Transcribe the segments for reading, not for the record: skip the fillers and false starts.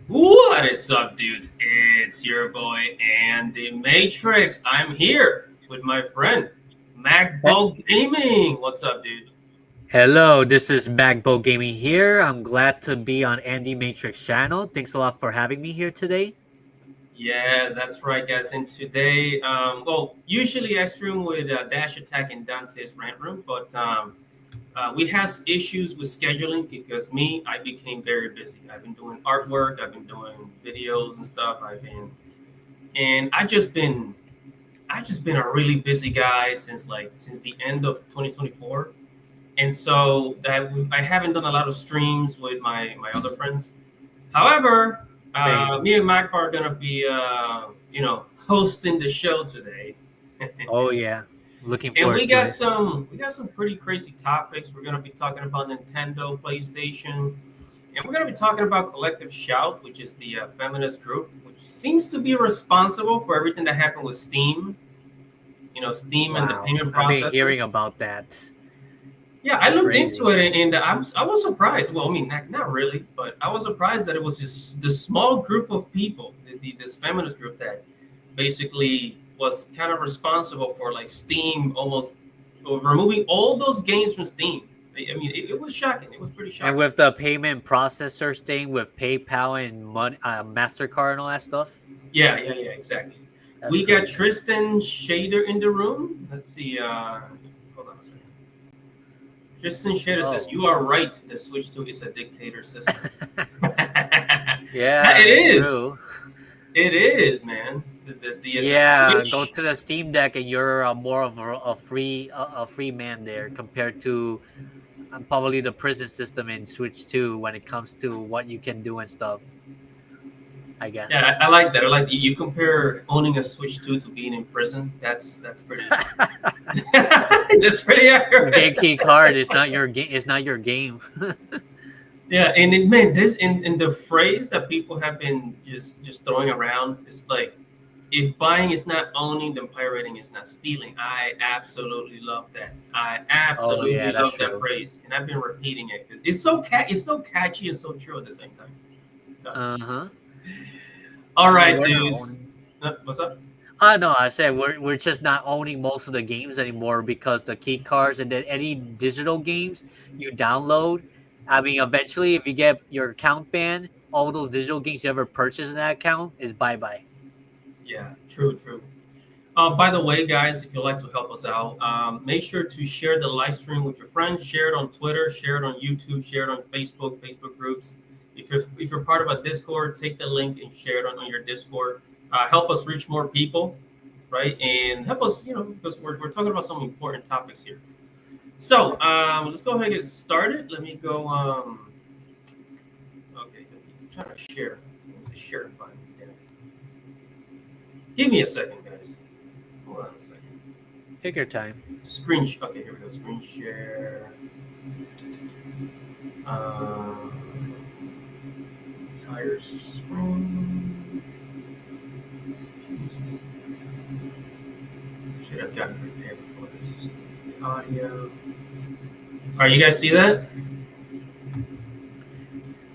What is up, dudes? It's your boy Andy Matrix. I'm here with my friend He- Magbo Gaming. What's up, dude? Hello, this is Magbo Gaming here. I'm glad to be on Andy Matrix channel. Thanks a lot for having me here today. Yeah, that's right, guys. And today, usually I stream with Dash Attack and Dante's Rant Room, but we have issues with scheduling because I became very busy. I've been doing artwork, I've been doing videos and stuff. And I just been a really busy guy since the end of 2024, and so I haven't done a lot of streams with my other friends. However, Same. me and Mac are gonna be hosting the show today, Oh yeah, looking and forward to it. we got some pretty crazy topics. We're gonna be talking about Nintendo, PlayStation, and we're gonna be talking about Collective Shout, which is the feminist group, which seems to be responsible for everything that happened with Steam. Steam and the Wow, payment I've been processors. hearing about that. Yeah, I looked into Crazy. it and I was surprised. Well, I mean, not really, but I was surprised that it was just the small group of people, this feminist group that basically was kind of responsible for like Steam almost removing all those games from Steam. I mean, it was shocking. It was pretty And shocking. with the payment processors thing with PayPal and Mastercard and all that stuff, Yeah, exactly. that's We got crazy. Tristan Shader in the room. Let's see. Hold on a second. Tristan Shader says, Oh, "You are right. The Switch 2 is a dictator system." Yeah, yeah, it that's is. true. It is, man. The Yeah, go Switch. to the Steam Deck and you're more of a free man there compared to probably the prison system in Switch 2 when it comes to what you can do and stuff, I Yeah, guess. I like that. I like that. You compare owning a Switch 2 to being in prison. That's pretty. That's pretty You get accurate. key card, it's not your game, it's not your game. Yeah, and man, this in the phrase that people have been just throwing around, it's like if buying is not owning, then pirating is not stealing. I absolutely love that. I Oh yeah, absolutely that's love that true. phrase, and I've been repeating it because it's so catchy and so true at the same time. So, Uh-huh. all And right, we're not dudes. owning. What's up? No, I said we're just not owning most of the games anymore because the key cards and then any digital games you download. I mean, eventually, if you get your account banned, all those digital games you ever purchased in that account is bye bye. Yeah, true. By the way, guys, if you'd like to help us out, make sure to share the live stream with your friends. Share it on Twitter, share it on YouTube, share it on Facebook groups. If you're part of a Discord, take the link and share it on your Discord. Help us reach more people, right? And help us, because we're talking about some important topics here. So let's go ahead and get started. Let me go. Okay, I'm trying to share. What's the share button? Damn it. Give me a second, guys. Hold on a second. Take your time. Okay, here we go. Screen share. Uh, entire screen. Should have gotten prepared before this. Audio. All right, you guys see that?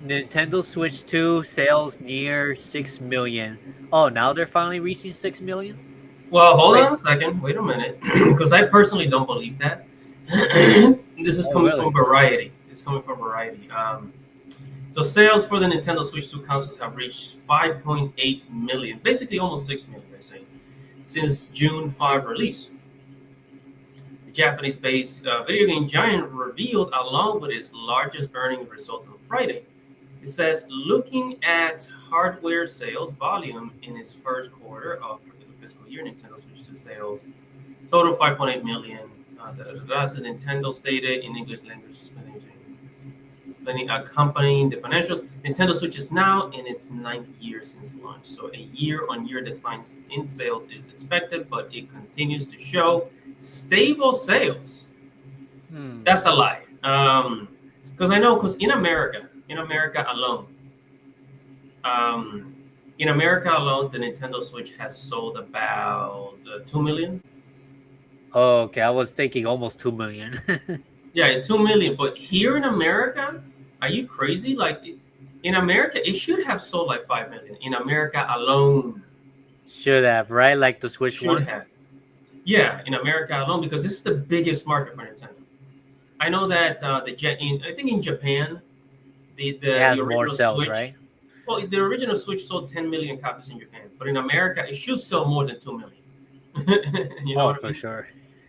Nintendo Switch 2 sales near 6 million. Oh, now they're finally reaching 6 million? Well, hold Wait. on a second. Wait a minute, because I personally don't believe that. This is Oh, coming from really? Variety. It's coming from Variety. So sales for the Nintendo Switch 2 consoles have reached 5.8 million, basically almost 6 million, they say, since June 5 release. The Japanese-based video game giant revealed along with its largest earning results on Friday. It says, looking at hardware sales volume in its first quarter of the fiscal year, Nintendo Switch 2 sales total 5.8 million. That's the Nintendo stated in English language, explaining accompanying the financials. Nintendo Switch is now in its ninth year since launch, so a year-on-year decline in sales is expected, but it continues to show stable sales. Hmm. That's a lie. Because I know, because in America alone, um, the Nintendo Switch has sold about 2 million. Oh, okay. I was thinking almost 2 million. Yeah, 2 million. But here in America, are you crazy? Like, In America, it should have sold like 5 million in America alone. Should have, right? Like the Switch Should One. have, yeah, in America alone because this is the biggest market for Nintendo. I know that I think in Japan, the It the, has the more original sales, Switch, right? well, the original Switch sold 10 million copies in Japan, but in America, it should sell more than 2 million. You know Oh, what I for mean? sure.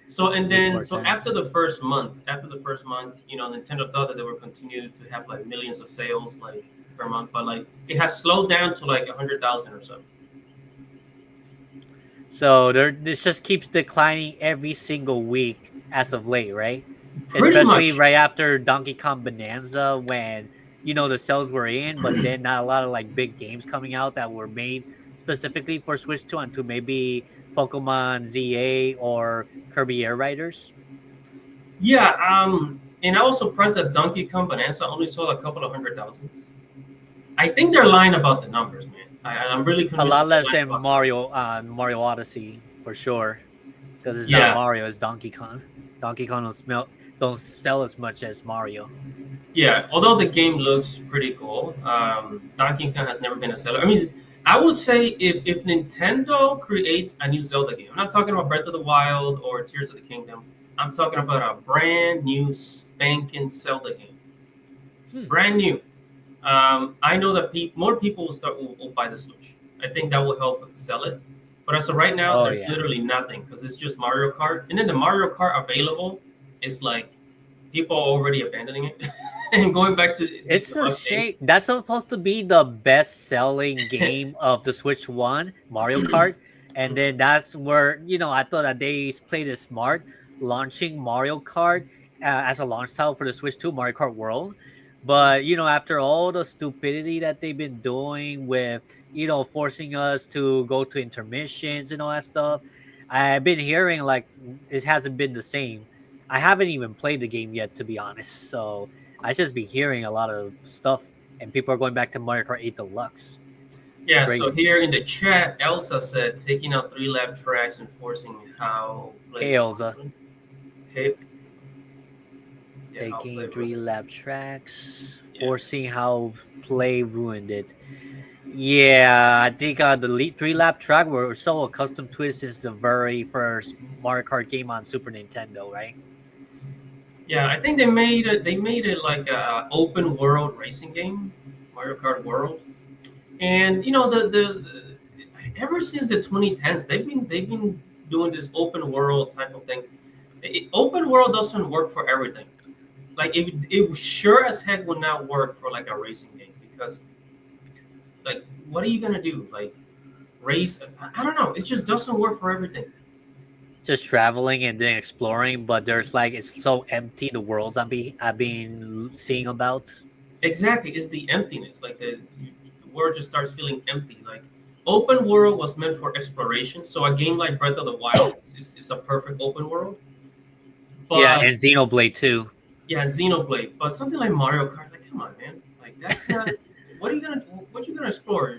So It and makes then more so sense. after the first month, Nintendo thought that they would continue to have like millions of sales like per month, but like it has slowed down to like 100,000 or so. So this just keeps declining every single week as of late, right? Pretty Especially much, right after Donkey Kong Bonanza when the sales were in, but then not a lot of like big games coming out that were made specifically for Switch 2 and to maybe Pokemon ZA or Kirby Air Riders. yeah. And I was surprised that Donkey Kong Bonanza only sold a couple of 100,000s. I think they're lying about the numbers, man. I'm really A convinced lot that they're less lying than about the numbers. Mario Odyssey for sure, because it's not Yeah, Mario, it's Donkey Kong. Donkey Kong don't sell as much as Mario. yeah. Although the game looks pretty cool, Donkey Kong has never been a seller. I mean, I would say if Nintendo creates a new Zelda game, I'm not talking about Breath of the Wild or Tears of the Kingdom. I'm talking about a brand new spanking Zelda game, Hmm. brand new. I know that more people will buy the Switch. I think that will help sell it. But as of right now, Oh there's yeah. literally nothing because it's just Mario Kart, and then the Mario Kart available is like people are already abandoning it and going back to just It's the a arcade. shame. That's supposed to be the best-selling game of the Switch One, Mario Kart, and then that's where I thought that they played it smart, launching Mario Kart as a launch title for the Switch Two, Mario Kart World. But after all the stupidity that they've been doing with forcing us to go to intermissions and all that stuff, I've been hearing like it hasn't been the same. I haven't even played the game yet, to be honest. So I just be hearing a lot of stuff, and people are going back to Mario Kart 8 Deluxe. It's Yeah, so crazy. here in the chat, Elsa said taking out three lap tracks and forcing how play Hey, Elza, hit. Yeah, how play taking ruined three it. lap tracks, Yeah. forcing how play ruined it. Yeah, I think the three lap track we're so accustomed to it since the very first Mario Kart game on Super Nintendo, right? Yeah, I think they made it like a open world racing game, Mario Kart World. And the ever since the 2010s, they've been doing this open world type of thing. Open world doesn't work for everything. Like it sure as heck would not work for like a racing game because like what are you gonna do? Like race? I don't know. It just doesn't work for everything. Just traveling and then exploring, but there's like it's so empty the worlds I've been seeing about. Exactly, it's the emptiness. Like the world just starts feeling empty. Like open world was meant for exploration, so a game like Breath of the Wild is a perfect open world. Yeah, But and Xenoblade too. yeah, Xenoblade. But something like Mario Kart, like come on, man. Like that's not. What are you gonna? What you gonna explore?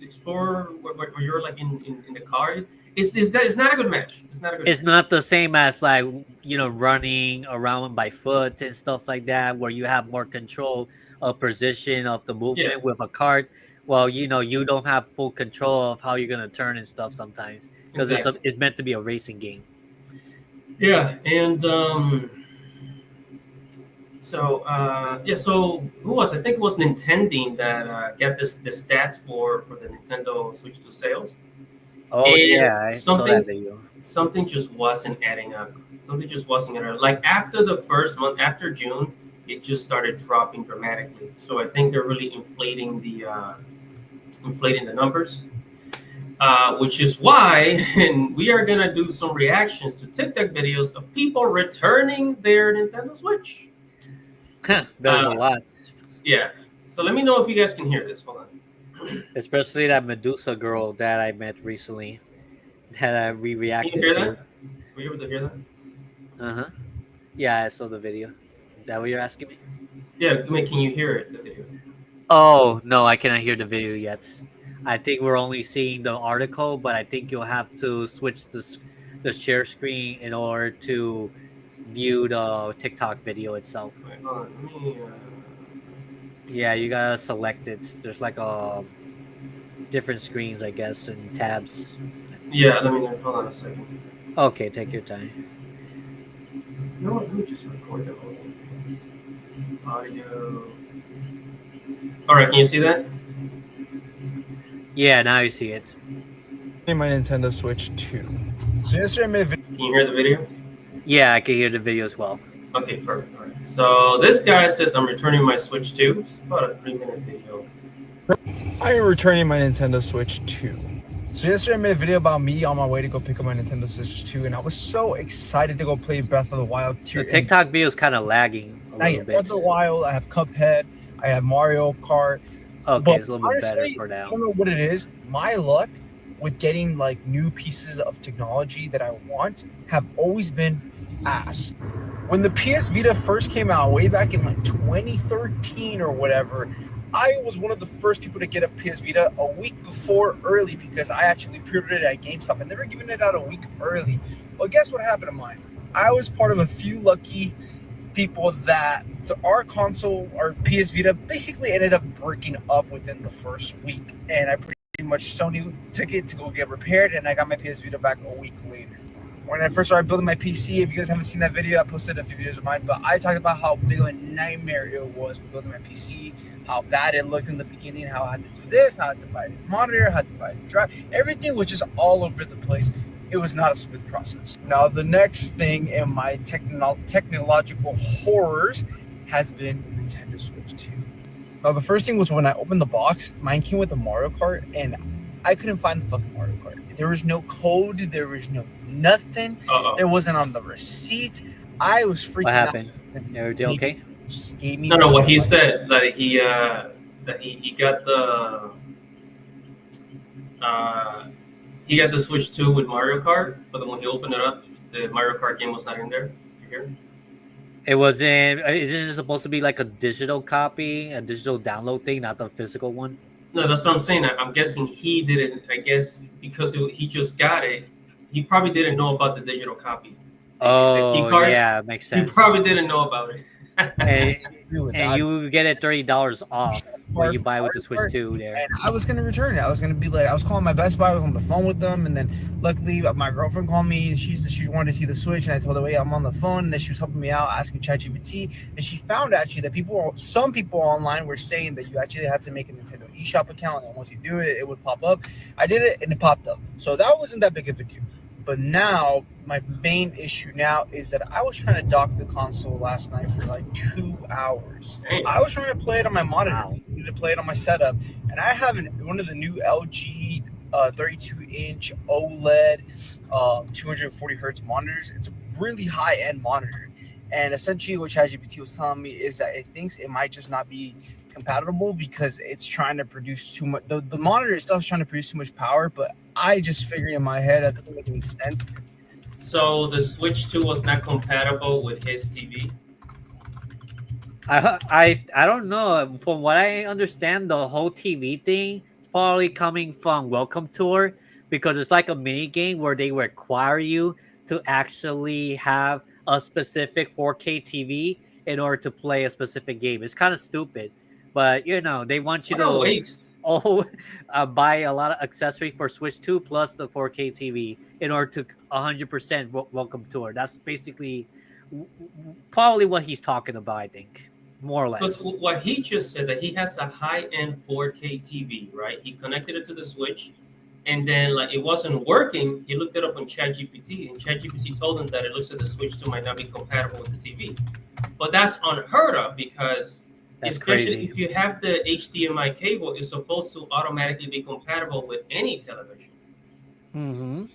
Explore where you're like in the cars. It's not a good match. It's not a good It's match. not the same as like running around by foot and stuff like that, where you have more control of position of the Yeah, movement with a cart. Well, you don't have full control of how you're gonna turn and stuff sometimes because exactly. it's meant to be a racing game. Yeah, and so who was? I think it was Nintendo that got the stats for the Nintendo Switch 2 sales, Oh and yeah, I saw that video. something just wasn't adding up. Something just wasn't adding up. Like after the first month, after June, it just started dropping dramatically. So I think they're really inflating the numbers, which is why and we are gonna do some reactions to TikTok videos of people returning their Nintendo Switch. There's a Uh, lot, yeah. So let me know if you guys can hear this. Hold on. especially that Medusa girl that I met recently that we Can you reacted hear to. that? Were you able to hear that? Uh huh. Yeah, I saw the video. Is that what you're asking me? Yeah, I mean, can you hear it? The video. Oh, no, I cannot hear the video yet. I think we're only seeing the article, but I think you'll have to switch the share screen in order to view the TikTok video itself. Wait, hold on. Let me. Yeah, you gotta select it. There's like different screens, I guess, and tabs. Yeah, let me know. Hold on a second. Okay, take your time. You know what? Let me just record the whole thing. Audio. All right, can you see that? Yeah, now you see it. My Nintendo Switch 2. So yesterday I made a video. Can you hear the video? Yeah, I can hear the video as well. Okay, perfect. All right. So this guy says I'm returning my Switch 2. It's about a 3-minute video. I am returning my Nintendo Switch 2. So yesterday I made a video about me on my way to go pick up my Nintendo Switch 2, and I was so excited to go play Breath of the Wild. The TikTok video is kind of lagging a little bit. Breath of the Wild, I have Cuphead, I have Mario Kart. Okay, but it's a little bit better for now. I don't know what it is. My luck with getting like new pieces of technology that I want have always been ass. When the PS Vita first came out way back in like 2013 or whatever, I was one of the first people to get a PS Vita a week before early because I actually pre-ordered it at GameStop and they were giving it out a week early. But guess what happened to mine? I was part of a few lucky people that our console, our PS Vita, basically ended up breaking up within the first week. And I pretty much Sony took it to go get repaired and I got my PS Vita back a week later. When I first started building my PC, if you guys haven't seen that video, I posted a few videos of mine, but I talked about how big of a nightmare it was with building my PC, how bad it looked in the beginning, how I had to do this, how I had to buy a monitor, how I had to buy a drive. Everything was just all over the place. It was not a smooth process. Now, the next thing in my technological horrors has been the Nintendo Switch 2. Now, the first thing was when I opened the box, mine came with a Mario Kart, and I couldn't find the fucking Mario Kart. There was no code. There was no nothing. It wasn't on the receipt. I was freaking out. What happened? Everything okay? No. What he said that he got the Switch 2 with Mario Kart, but then when he opened it up, the Mario Kart game was not in there. Did you hear? It wasn't. Isn't it supposed to be like a digital copy, a digital download thing, not the physical one? No, that's what I'm saying. I'm guessing he didn't. I guess because he just got it, he probably didn't know about the digital copy. The key card, yeah, makes sense. He probably didn't know about it. and you get it $30 off when you buy with the Switch 2 there. And I was gonna return it. I was gonna be like, I was calling my Best Buy. I was on the phone with them, and then luckily my girlfriend called me. She wanted to see the Switch, and I told her, "Wait, I'm on the phone." And then she was helping me out, asking ChatGPT, and she found actually that some people online were saying that you actually had to make a Nintendo eShop account, and once you do it, it would pop up. I did it, and it popped up, so that wasn't that big of a deal. But now, my main issue now is that I was trying to dock the console last night for like 2 hours. I was trying to play it on my monitor, to play it on my setup, and I have one of the new LG 32-inch OLED 240 hertz monitors. It's a really high-end monitor, and essentially what ChatGPT was telling me is that it thinks it might just not be compatible because it's trying to produce too much. The monitor itself is trying to produce too much power, but I just figured in my head that doesn't make any sense. So the Switch 2 was not compatible with his TV? I don't know. From what I understand, the whole TV thing is probably coming from Welcome Tour because it's like a mini game where they require you to actually have a specific 4K TV in order to play a specific game. It's kind of stupid, but they want you to waste. Buy a lot of accessories for Switch 2 plus the 4K TV in order to 100% Welcome Tour. That's basically probably what he's talking about, I think, more or less. Because what he just said, that he has a high-end 4K TV, right? He connected it to the Switch, and then like it wasn't working. He looked it up on ChatGPT, and ChatGPT told him that it looks like the Switch 2 might not be compatible with the TV. But that's unheard of because especially if you have the HDMI cable, it's supposed to automatically be compatible with any television. Mm-hmm.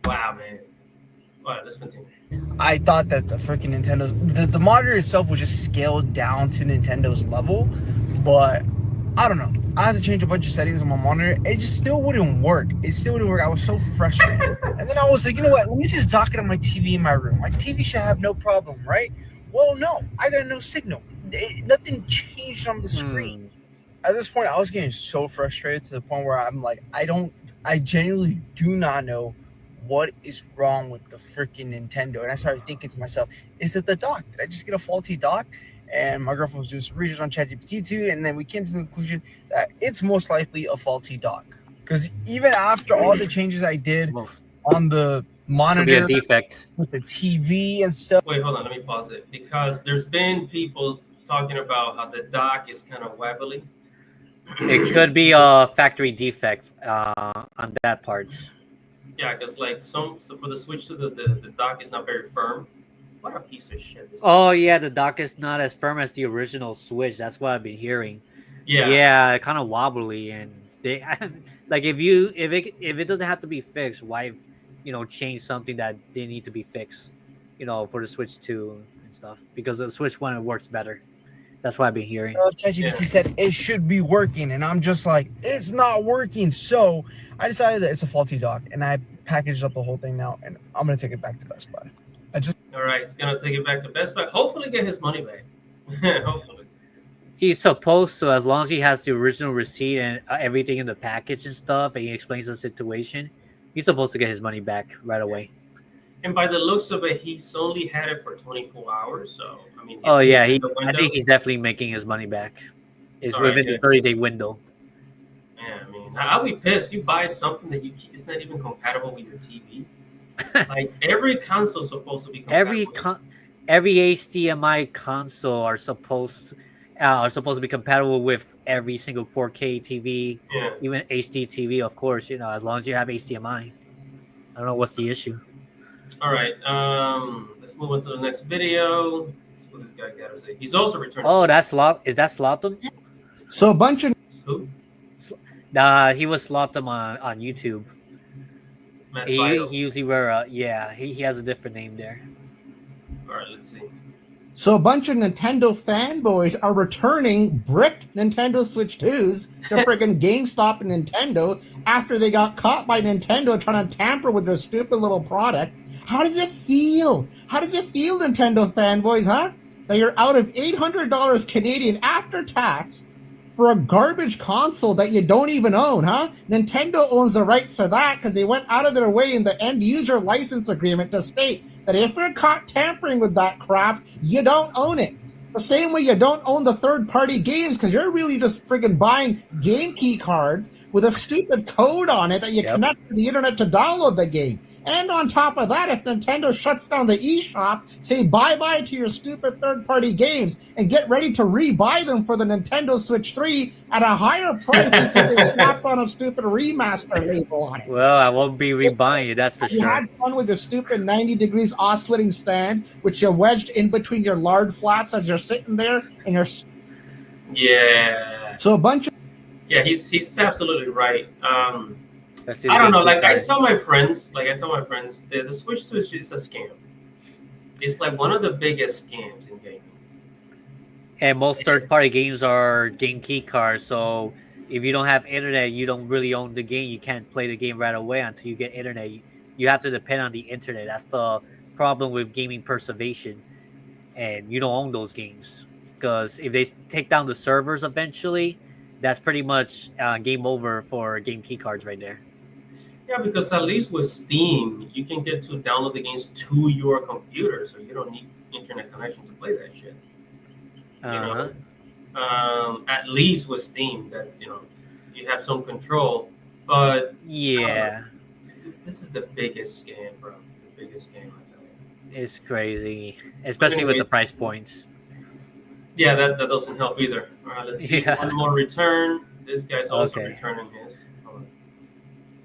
Wow, man. All right, let's continue. I thought that the freaking the monitor itself was just scaled down to Nintendo's level, but I don't know. I had to change a bunch of settings on my monitor. It just still wouldn't work. I was so frustrated. And then I was like, you know what? Let me just dock it on my TV in my room. My TV should have no problem, right? Well, no. I got no signal. Nothing changed on the screen. At this point, I was getting so frustrated to the point where I'm like, I genuinely do not know what is wrong with the freaking Nintendo. And I started thinking to myself, is it the dock? Did I just get a faulty dock? and my girlfriend was doing some research on ChatGPT too, and then we came to the conclusion that it's most likely a faulty dock. Because even after all the changes I did on the Could be a monitor defect. with the TV and stuff, Wait, hold on. Let me pause it because there's been people talking about how the dock is kind of wobbly. It could be a factory defect on that part. Yeah, because like so for the Switch 2, the dock is not very firm. What a piece of shit! This Oh yeah, the dock is not as firm as the original Switch. That's what I've been hearing. yeah. Yeah, kind of wobbly, and they like if it doesn't have to be fixed, why change something that didn't need to be fixed, for the Switch 2 and stuff, because the Switch 1 it works better. That's what I've been hearing. ChatGPT said it should be working, and I'm just like, it's not working. So I decided that it's a faulty dock, and I packaged up the whole thing now, and I'm gonna take it back to Best Buy. All right, he's gonna take it back to Best Buy. Hopefully, get his money back. Hopefully. He's supposed to, as long as he has the original receipt and everything in the package and stuff, and he explains the situation, he's supposed to get his money back right away. And by the looks of it, he's only had it for 24 hours. So I mean. Oh yeah, I think he's definitely making his money back. It's within the 30-day window. Yeah, I mean, I'll be pissed. You buy something that it's not even compatible with your TV. Like every console is supposed to be compatible. Every HDMI console are supposed to be compatible with every single 4K TV, even HD TV, of course. As long as you have HDMI. I don't know what's the issue. All right, let's move on to the next video. Let's what this guy got to say. He's also returning. Oh, that's Is that Slotham? So a bunch of who? He was Slotham on YouTube. Matt He Fido. usually wear he has a different name there. All right, let's see. So a bunch of Nintendo fanboys are returning bricked Nintendo Switch 2s to friggin' GameStop and Nintendo after they got caught by Nintendo trying to tamper with their stupid little product. How does it feel? How does it feel, Nintendo fanboys, huh? That you're out of $800 Canadian after tax for a garbage console that you don't even own, huh? Nintendo owns the rights to that because they went out of their way in the end user license agreement to state that if you're caught tampering with that crap, you don't own it. The same way you don't own the third-party games because you're really just friggin' buying game key cards with a stupid code on it that you connect to the internet to download the game. And on top of that, if Nintendo shuts down the eShop, say bye-bye to your stupid third-party games and get ready to rebuy them for the Nintendo Switch 3 at a higher price because they slapped on a stupid remaster label on it. Well, I won't be rebuying it, that's for You sure. had fun with your stupid 90 degrees oscillating stand, which you wedged in between your lard flats as you're sitting there and you're... Yeah. So a bunch of... Yeah, he's absolutely right. Especially I don't know. the Like I cards. tell my friends, the Switch 2 is just a scam. It's like one of the biggest scams in gaming. And most third-party games are game key cards, so if you don't have internet, you don't really own the game. You can't play the game right away until you get internet. You have to depend on the internet. That's the problem with gaming preservation. And you don't own those games. Because if they take down the servers eventually, that's pretty much game over for game key cards right there. Yeah, because at least with Steam, you can get to download the games to your computer, so you don't need internet connection to play that shit. You know? At least with Steam, that you have some control. But Yeah, this is the biggest scam, bro. The biggest scam, I tell you. it's crazy, especially with the price points. Yeah, that doesn't help either. All right, let's see. Yeah. One more return. This guy's also Okay. returning his. Hold on.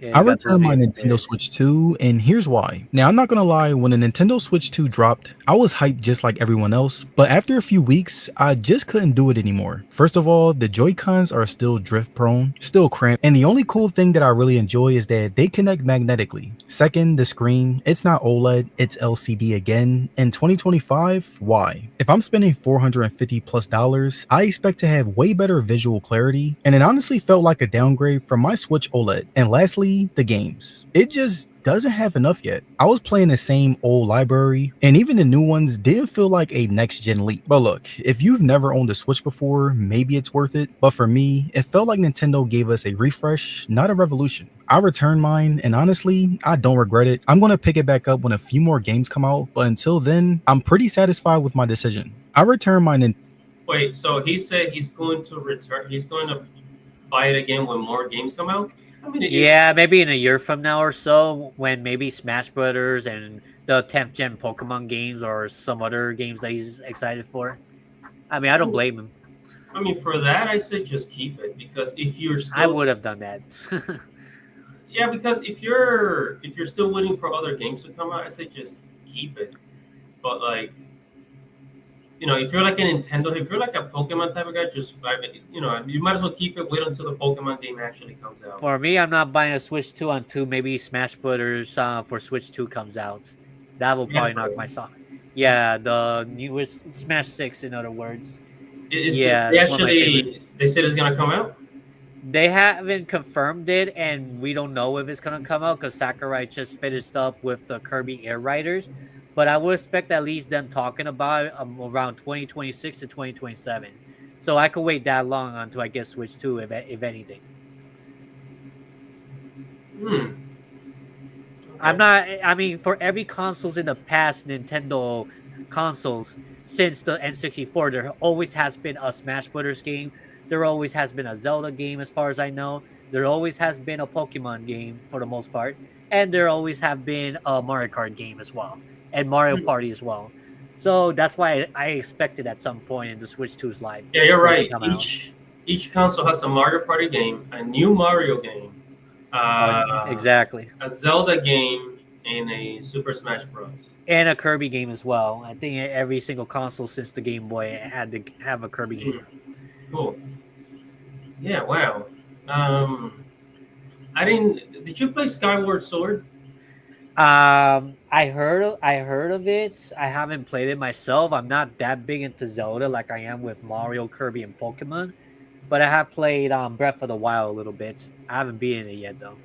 Yeah, I you got those returned my games Nintendo there. Switch 2, and here's why. Now, I'm not gonna lie, when the Nintendo Switch 2 dropped, I was hyped just like everyone else, but after a few weeks, I just couldn't do it anymore. First of all, the Joy-Cons are still drift prone, still cramped, and the only cool thing that I really enjoy is that they connect magnetically. Second, the screen, it's not OLED, it's LCD again. In 2025, why? If I'm spending $450+ I expect to have way better visual clarity, and it honestly felt like a downgrade from my Switch OLED. And lastly, the games. It just doesn't have enough yet. I was playing the same old library, and even the new ones didn't feel like a next-gen leap. But look, if you've never owned a Switch before, maybe it's worth it. But for me, it felt like Nintendo gave us a refresh, not a revolution. I returned mine, and honestly, I don't regret it. I'm gonna pick it back up when a few more games come out, but until then, I'm pretty satisfied with my decision. I returned my Wait, so he said he's going to return. He's going to buy it again when more games come out. I mean, Yeah, maybe in a year from now or so, when maybe Smash Brothers and the 10th gen Pokemon games or some other games that he's excited for. I mean, I don't blame him. I mean, for that, I say just keep it because if you're I still, would have done that. yeah, because if you're still waiting for other games to come out, I say just keep it. But like, if you're like a Nintendo, if you're like a Pokemon type of guy, just you might as well keep it. Wait until the Pokemon game actually comes out. For me, I'm not buying a Switch 2 until maybe Smash Brothers for Switch 2 comes out. That will Smash probably knock Bros. my sock. Yeah, the newest Smash 6, in other words. Is Yeah, they that's one of my favorite. actually they said it's gonna come out? They haven't confirmed it, and we don't know if it's gonna come out because Sakurai just finished up with the Kirby Air Riders. But I would expect at least them talking about it around 2026 to 2027. So I could wait that long until I get Switch 2, if anything. Hmm. I'm not. I mean, for every consoles in the past, Nintendo consoles since the N64, there always has been a Smash Brothers game. There always has been a Zelda game, as far as I know. There always has been a Pokemon game for the most part, and there always have been a Mario Kart game as well, and Mario Hmm. Party as well. So that's why I expected at some point in the Switch 2's life Yeah, you're for it to right. come out. Each console has a Mario Party game, a new Mario game, Exactly. a Zelda game, and a Super Smash Bros. And a Kirby game as well. I think every single console since the Game Boy had to have a Kirby game. Cool. Yeah. Wow. I didn't. Did you play Skyward Sword? I heard of it. I haven't played it myself. I'm not that big into Zelda like I am with Mario, Kirby, and Pokemon. But I have played Breath of the Wild a little bit. I haven't beaten it yet though.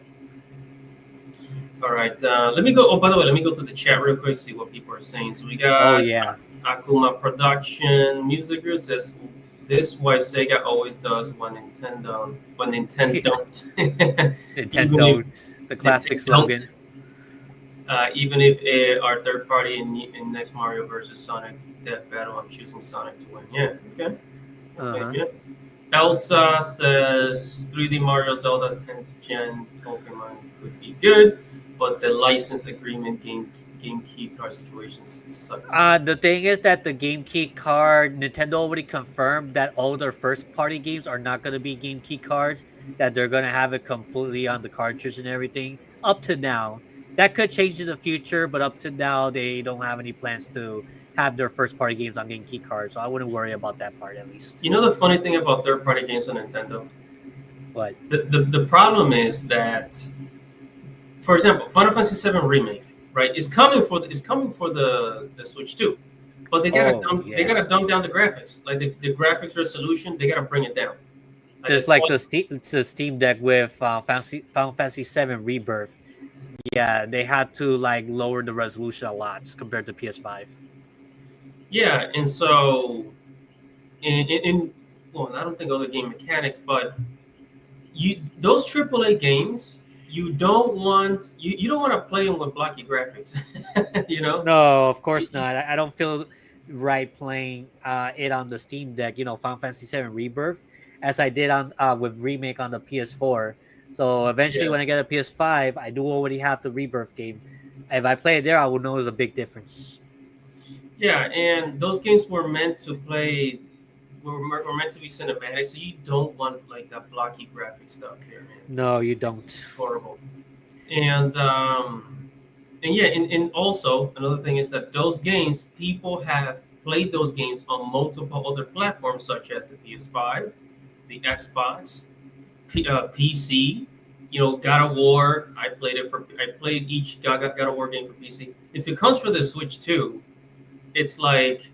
All right. Let me go. Oh, by the way, let me go to the chat real quick. See what people are saying. So we got Oh yeah. Akuma Production Music Group says this why Sega always does when Nintendo don't. Nintendo, the classic Nintendo slogan. even if our third party in next Mario versus Sonic Death Battle, I'm choosing Sonic to win. Yeah. Okay. Uh-huh. Yeah. Elsa says 3D Mario Zelda 10th gen Pokemon could be good, but the license agreement game key card situation sucks. The thing is that the Game Key card, Nintendo already confirmed that all their first party games are not going to be Game Key cards, that they're going to have it completely on the cartridge and everything. Up to now. That could change in the future, but up to now, they don't have any plans to have their first party games on Game Key cards, so I wouldn't worry about that part at least. You know the funny thing about third party games on Nintendo? But The problem is that, for example, Final Fantasy VII Remake, right, is coming for the Switch too, but they gotta dumb down the graphics, like the graphics resolution, they gotta bring it down. Just like the Steam Deck with Final Fantasy VII Rebirth. Yeah, they had to like lower the resolution a lot compared to PS5. Yeah, and so well, I don't think other game mechanics, but those AAA games, you don't want to play them with blocky graphics, No, of course not. I don't feel right playing it on the Steam Deck. Final Fantasy VII Rebirth, as I did on with Remake on the PS4. So eventually, when I get a PS5, I do already have the Rebirth game. If I play it there, I will know there's a big difference. Yeah, and those games were meant to play. Were meant to be cinematic, so you don't want like that blocky graphic stuff there, man. No, you don't. It's horrible. And yeah, and also another thing is that those games, people have played those games on multiple other platforms, such as the PS5, the Xbox, PC. God of War. I played each God of War game for PC. If it comes for the Switch too, it's like,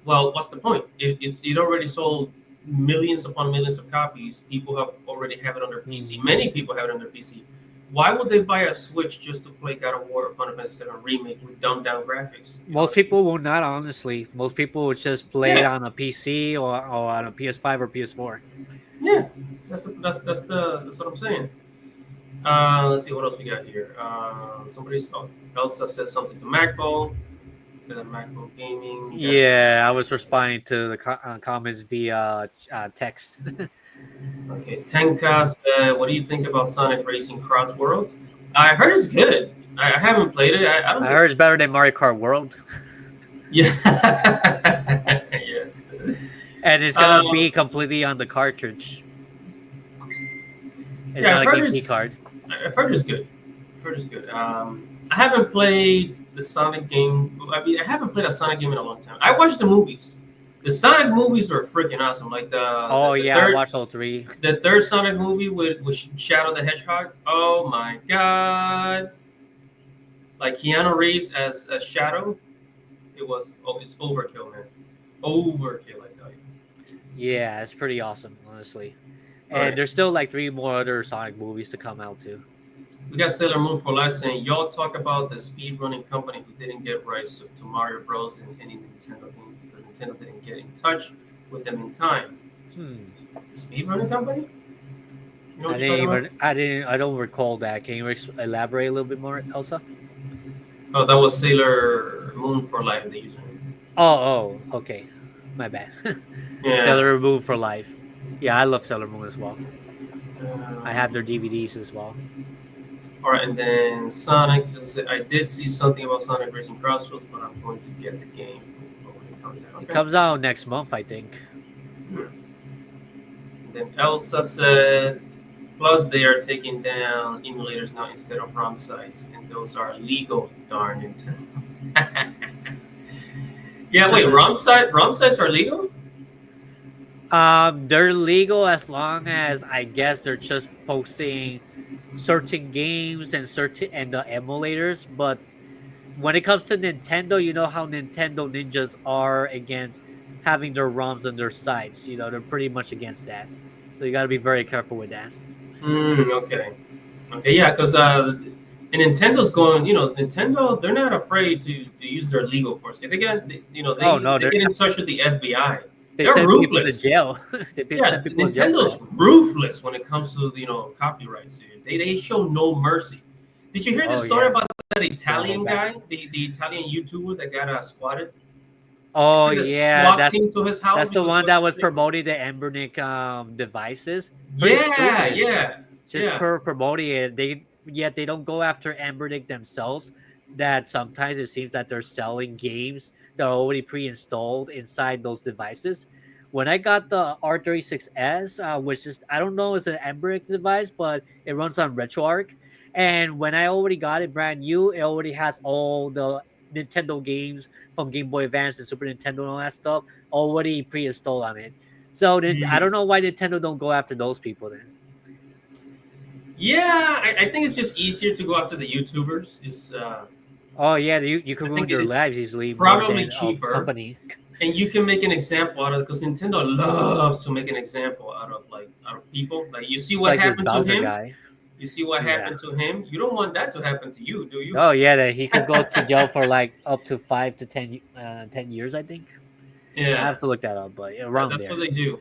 well, what's the point? It already sold millions upon millions of copies. People already have it on their PC. Many people have it on their PC. Why would they buy a Switch just to play God of War or Final Fantasy VII Remake with dumbed down graphics? Most people will not, honestly. Most people would just play it on a PC or on a PS5 or PS4. Yeah, that's what I'm saying. Let's see what else we got here. Somebody Elsa says something to Magbo. Instead of Magbo Gaming. Yeah, I was responding to the comments via text. Okay, Tenka said, "What do you think about Sonic Racing Cross Worlds?" I heard it's good. I haven't played it. I don't. I heard it's better than Mario Kart World. Yeah. Yeah. And it's gonna be completely on the cartridge. It's Yeah, not a game key card. I've heard it's good. I've heard it's good. I haven't played the Sonic game. I mean, I haven't played a Sonic game in a long time. I watched the movies. The Sonic movies were freaking awesome. Like I watched all three. The third Sonic movie with Shadow the Hedgehog. Oh my god! Like Keanu Reeves as Shadow. It's overkill, man. Overkill, I tell you. Yeah, it's pretty awesome, honestly. And Right. there's still like 3 more other Sonic movies to come out too. We got Sailor Moon for Life saying, y'all talk about the speedrunning company who didn't get rights to Mario Bros. And any Nintendo games because Nintendo didn't get in touch with them in time. The speedrunning company? You know what I don't recall that. Can you elaborate a little bit more, Elsa? Oh, that was Sailor Moon for Life, the username. Oh, okay. My bad. Yeah. Sailor Moon for Life. Yeah, I love Sailor Moon as well. I have their DVDs as well. All right, and then Sonic. I did see something about Sonic Racing Crossroads, but I'm going to get the game when it comes out. Okay. It comes out next month, I think. And then Elsa said, plus they are taking down emulators now instead of ROM sites, and those are legal, darn Nintendo. Yeah, wait, ROM sites are legal? They're legal as long as I guess they're just posting certain games and the emulators. But when it comes to Nintendo, you know how Nintendo ninjas are against having their ROMs on their sites. You know, they're pretty much against that. So you got to be very careful with that. Okay, yeah, because and Nintendo's going. Nintendo, they're not afraid to use their legal force. They get in touch with the FBI. They're ruthless. People to jail. Yeah, Nintendo's ruthless when it comes to copyrights. Dude. They show no mercy. Did you hear the story about that Italian guy, the Italian YouTuber that got squatted? Oh yeah, that's to his house. That's the one that was promoting the Embernic devices. Just promoting it. They don't go after Embernic themselves. That sometimes it seems that they're selling games that are already pre-installed inside those devices. When I got the R36S, which is, I don't know, it's an Embernic device, but it runs on RetroArch. And when I already got it brand new, it already has all the Nintendo games from Game Boy Advance and Super Nintendo and all that stuff already pre-installed on it. So I don't know why Nintendo don't go after those people then. Yeah, I think it's just easier to go after the YouTubers. Oh yeah, you can ruin their lives easily. Probably cheaper. Company. And you can make an example out of it because Nintendo loves to make an example out of people. Like you see what happened to him. Guy. You see what happened to him. You don't want that to happen to you, do you? Oh yeah, that he could go to jail for like up to 5 to 10 years, I think. Yeah, I have to look that up, but around that's there. what they do.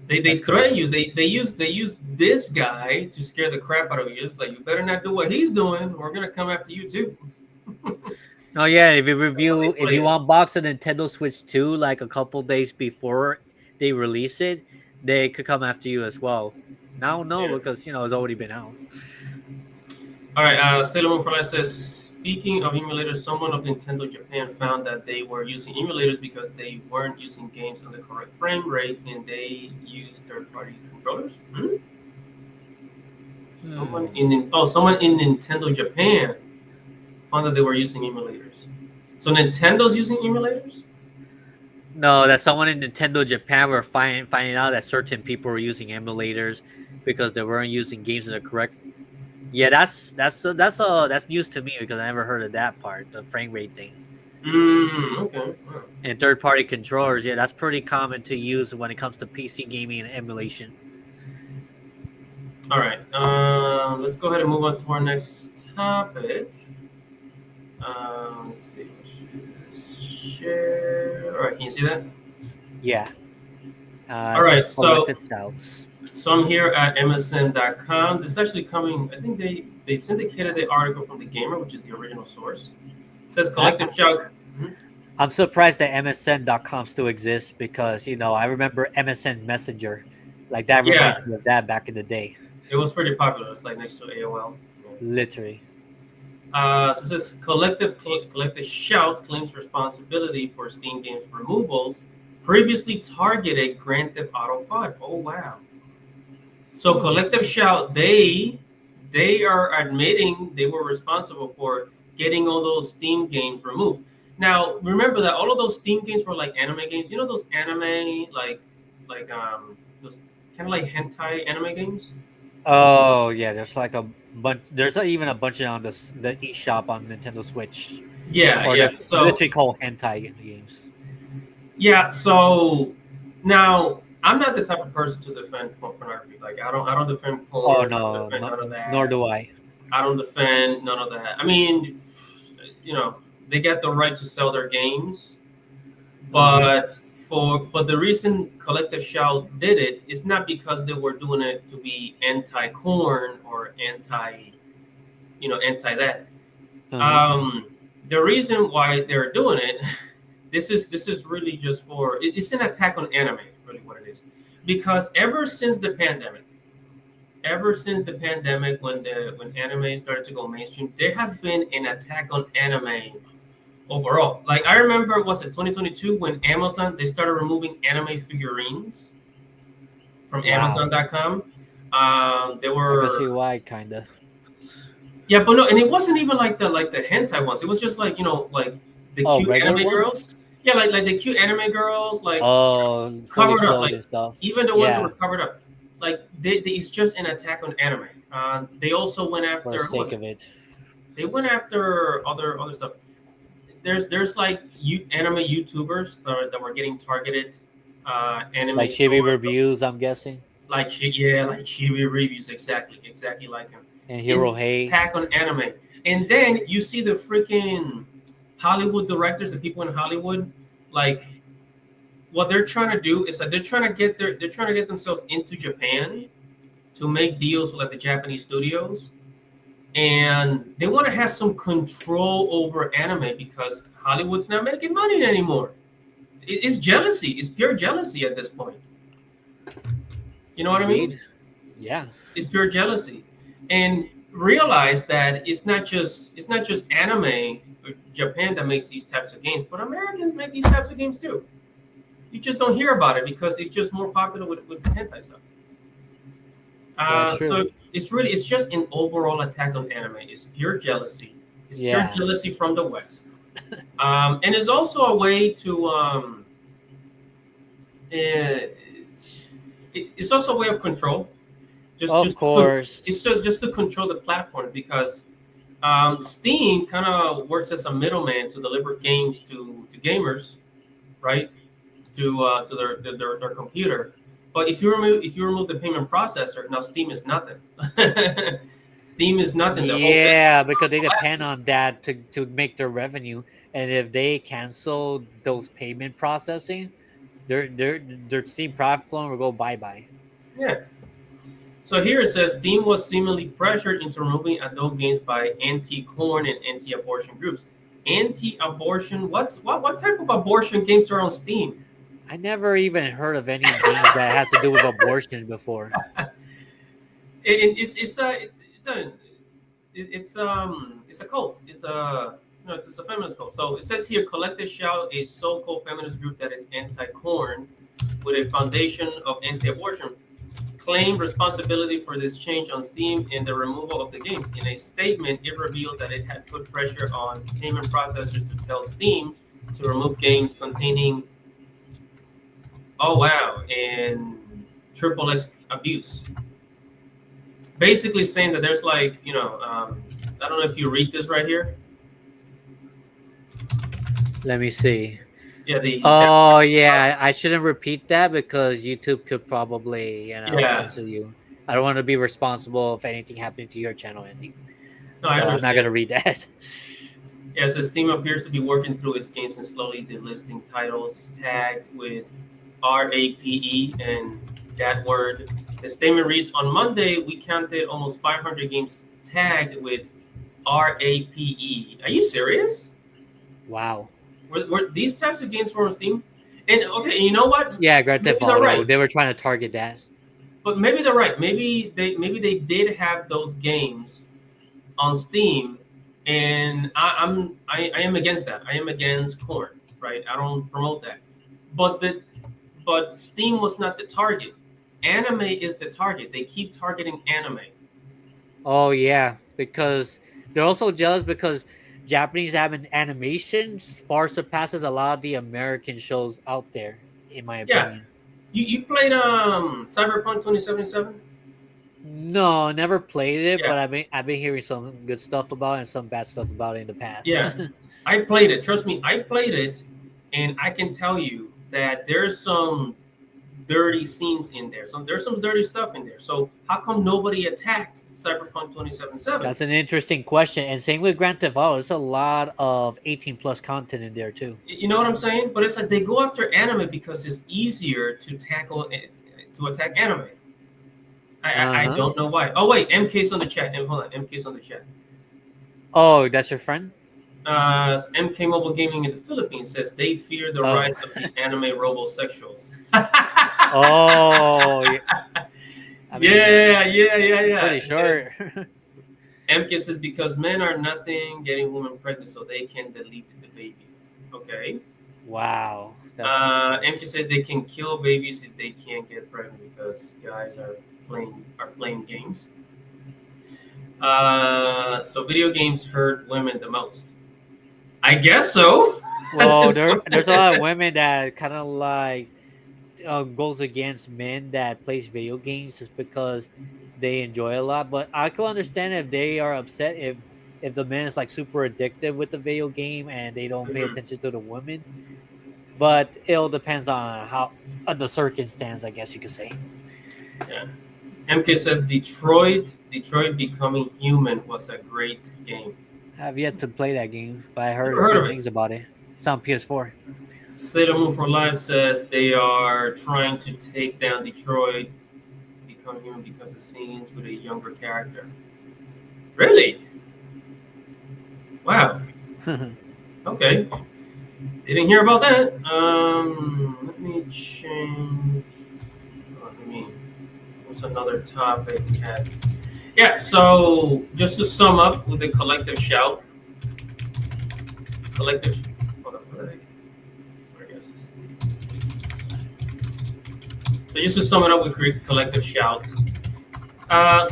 They threaten you. They use this guy to scare the crap out of you. It's like you better not do what he's doing. We're gonna come after you too. Oh yeah, if you unbox a Nintendo Switch 2 like a couple days before they release it, they could come after you as well. Now because it's already been out. All right, Sailor Moon for Life says, speaking of emulators, someone of Nintendo Japan found that they were using emulators because they weren't using games on the correct frame rate and they used third-party controllers. Someone in Nintendo Japan found that they were using emulators. So Nintendo's using emulators? No, that someone in Nintendo Japan were finding out that certain people were using emulators because they weren't using games in the correct. Yeah, that's news to me because I never heard of that part, the frame rate thing. Okay. Wow. And third-party controllers, yeah, that's pretty common to use when it comes to PC gaming and emulation. All right, let's go ahead and move on to our next topic. Let's see. Share. All right, can you see that? Yeah. All right, so I'm here at MSN.com. This is actually coming. I think they syndicated the article from The Gamer, which is the original source. It says Collective Shout. I'm surprised that MSN.com still exists because I remember MSN Messenger, like that Yeah, reminds me of that back in the day, it was pretty popular. It's like next to AOL. literally. So it says Collective Shout claims responsibility for Steam games removals previously targeted Grand Theft Auto 5. Oh wow! So Collective Shout, they are admitting they were responsible for getting all those Steam games removed. Now remember that all of those Steam games were like anime games. You know those anime like those kind of like hentai anime games. Oh yeah, there's like a bunch. There's even a bunch on the eShop on Nintendo Switch, Yeah, or yeah. the So literally called hentai games. yeah, so now I'm not the type of person to defend pornography. Like I don't defend Oh porn. I don't no, defend none of nor that. do I. I don't defend none of that. I mean, they got the right to sell their games, Uh-huh. but the reason Collective Shout did it is not because they were doing it to be anti-corn or anti that. Uh-huh. Um, the reason why they're doing it, this is really just it's an attack on anime, really what it is, because ever since the pandemic, when anime started to go mainstream, there has been an attack on anime overall. Like I remember, was it 2022 when Amazon they started removing anime figurines from Wow. Amazon.com. They I can see were why, kinda. Yeah, but no, and it wasn't even like the hentai ones. It was just like like the Oh, cute regular anime girls. ones? Yeah, like the cute anime girls, like Oh, fully covered up, clothed like and stuff. even the ones that were Yeah, covered up, like it's just an attack on anime. They also went for the after who was sake it? of it. They went after other stuff. There's like anime YouTubers that were getting targeted. Anime Like chibi store reviews, I'm guessing, like Chibi reviews, exactly like him. and It's Hero Hey. attack on anime, and then you see the freaking Hollywood directors, the people in Hollywood, like what they're trying to do is that they're trying to get themselves into Japan to make deals with like the Japanese studios, and they want to have some control over anime because Hollywood's not making money anymore. It's jealousy. It's pure jealousy at this point. You know what I mean? Indeed. Yeah. It's pure jealousy, and realize that it's not just anime or Japan that makes these types of games, but Americans make these types of games too. You just don't hear about it because it's just more popular with hentai stuff. That's true. So it's just an overall attack on anime. It's pure jealousy. It's pure Yeah. jealousy from the West, and it's also a way to it's also a way of control. Just Of just to con- course. it's just to control the platform because Steam kind of works as a middleman to deliver games to gamers, right? To their computer. But if you remove the payment processor, now Steam is nothing. Steam is nothing. The whole business. Yeah, because they depend on that to make their revenue, and if they cancel those payment processing, their Steam platform will go bye bye. Yeah. So here it says Steam was seemingly pressured into removing adult games by anti-corn and anti-abortion groups. Anti-abortion? What type of abortion games are on Steam? I never even heard of any games that has to do with abortion before. It's a cult. It's a feminist cult. So it says here, Collective Shout, a so-called feminist group that is anti-corn with a foundation of anti-abortion, claimed responsibility for this change on Steam and the removal of the games. In a statement, it revealed that it had put pressure on payment processors to tell Steam to remove games containing, oh wow, and triple X abuse. Basically saying that there's like, I don't know if you read this right here. Let me see. Yeah, Oh yeah, I shouldn't repeat that because YouTube could probably yeah. censor you. I don't want to be responsible if anything happened to your channel or anything. No, I So I'm not understand. gonna read that. Yeah, so Steam appears to be working through its games and slowly delisting titles tagged with RAPE and that word. The statement reads, on Monday, we counted almost 500 games tagged with RAPE. Are you serious? Wow. Were these types of games were on Steam? And okay, you know what? Yeah, Grand Theft Maybe they're Auto. right. They were trying to target that. But maybe they're right. Maybe they did have those games on Steam, and I am against that. I am against corn, right? I don't promote that. But Steam was not the target. Anime is the target. They keep targeting anime. Oh yeah, because they're also jealous because Japanese animation far surpasses a lot of the American shows out there, in my Yeah. opinion. You played Cyberpunk 2077? No, never played it, Yeah. but I've been hearing some good stuff about it and some bad stuff about it in the past. Yeah. I played it. Trust me, I played it, and I can tell you that there's some dirty scenes in there. There's some dirty stuff in there. So how come nobody attacked Cyberpunk 2077? That's an interesting question. And same with Grand Theft Auto. There's a lot of 18 plus content in there too. You know what I'm saying? But it's like they go after anime because it's easier to attack anime. I Uh-huh. don't know why. Oh wait, MK's on the chat. Hold on, MK's on the chat. Oh, that's your friend? MK Mobile Gaming in the Philippines says they fear the Oh. rise of the anime robosexuals. Oh, yeah. I mean, yeah. pretty sure. MK says because men are nothing getting women pregnant, so they can delete the baby. Okay. Wow. MK said they can kill babies if they can't get pregnant because guys are playing games. So video games hurt women the most. I guess so. Well, there's a lot of women that kind of like goes against men that plays video games just because they enjoy a lot. But I can understand if they are upset if the man is like super addicted with the video game and they don't pay attention to the women. But it all depends on how the circumstance, I guess you could say. Yeah. MK says Detroit Becoming Human was a great game. I've yet to play that game, but I heard Never heard good of it. things about it. It's on PS4. Sailor Moon for Life says they are trying to take down Detroit Become Human because of scenes with a younger character. Really? Wow. Okay. Didn't hear about that. Let me change. What's another topic? Yeah. So just to sum up with the collective shout. Hold on. I guess it's so just to sum it up with collective shout.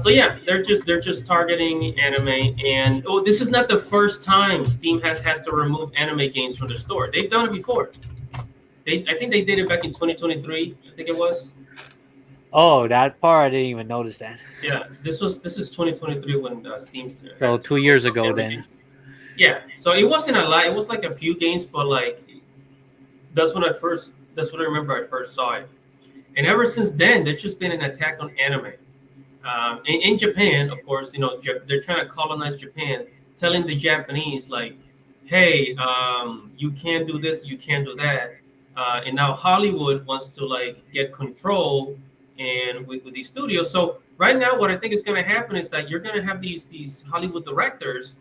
So yeah, they're just targeting anime, and this is not the first time Steam has to remove anime games from their store. They've done it before. I think they did it back in 2023. I think it was. Oh, that part I didn't even notice that. Yeah, this is 2023 when Steam. So 2 years ago then. Games. Yeah, so it wasn't a lot. It was like a few games, but like that's when That's what I remember. I first saw it, and ever since then, there's just been an attack on anime. In Japan, of course, they're trying to colonize Japan, telling the Japanese like, "Hey, you can't do this, you can't do that," and now Hollywood wants to like get control and with these studios. So right now, what I think is going to happen is that you're going to have these Hollywood directors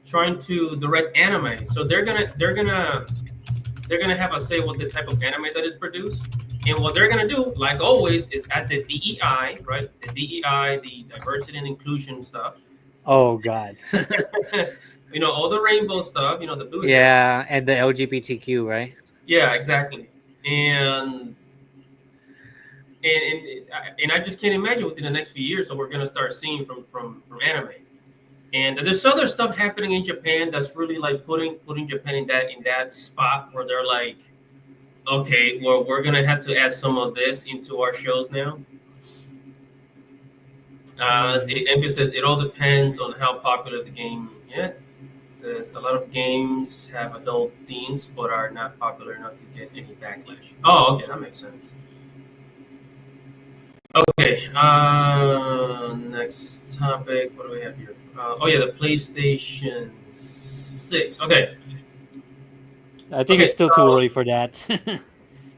trying to direct anime. So they're gonna have a say what the type of anime that is produced. And what they're gonna do, like always, is at the DEI, right? The DEI, the diversity and inclusion stuff. Oh God. All the rainbow stuff. The blue. Yeah, and the LGBTQ, right? Yeah, exactly. And I just can't imagine within the next few years what we're gonna start seeing from anime. And there's other stuff happening in Japan that's really like putting Japan in that spot where they're like, okay, well, we're gonna have to add some of this into our shows now. MP says it all depends on how popular the game. Yeah, it says a lot of games have adult themes but are not popular enough to get any backlash. Oh, okay, that makes sense. Okay, next topic. What do we have here? The PlayStation 6. Okay. I think it's still too early for that.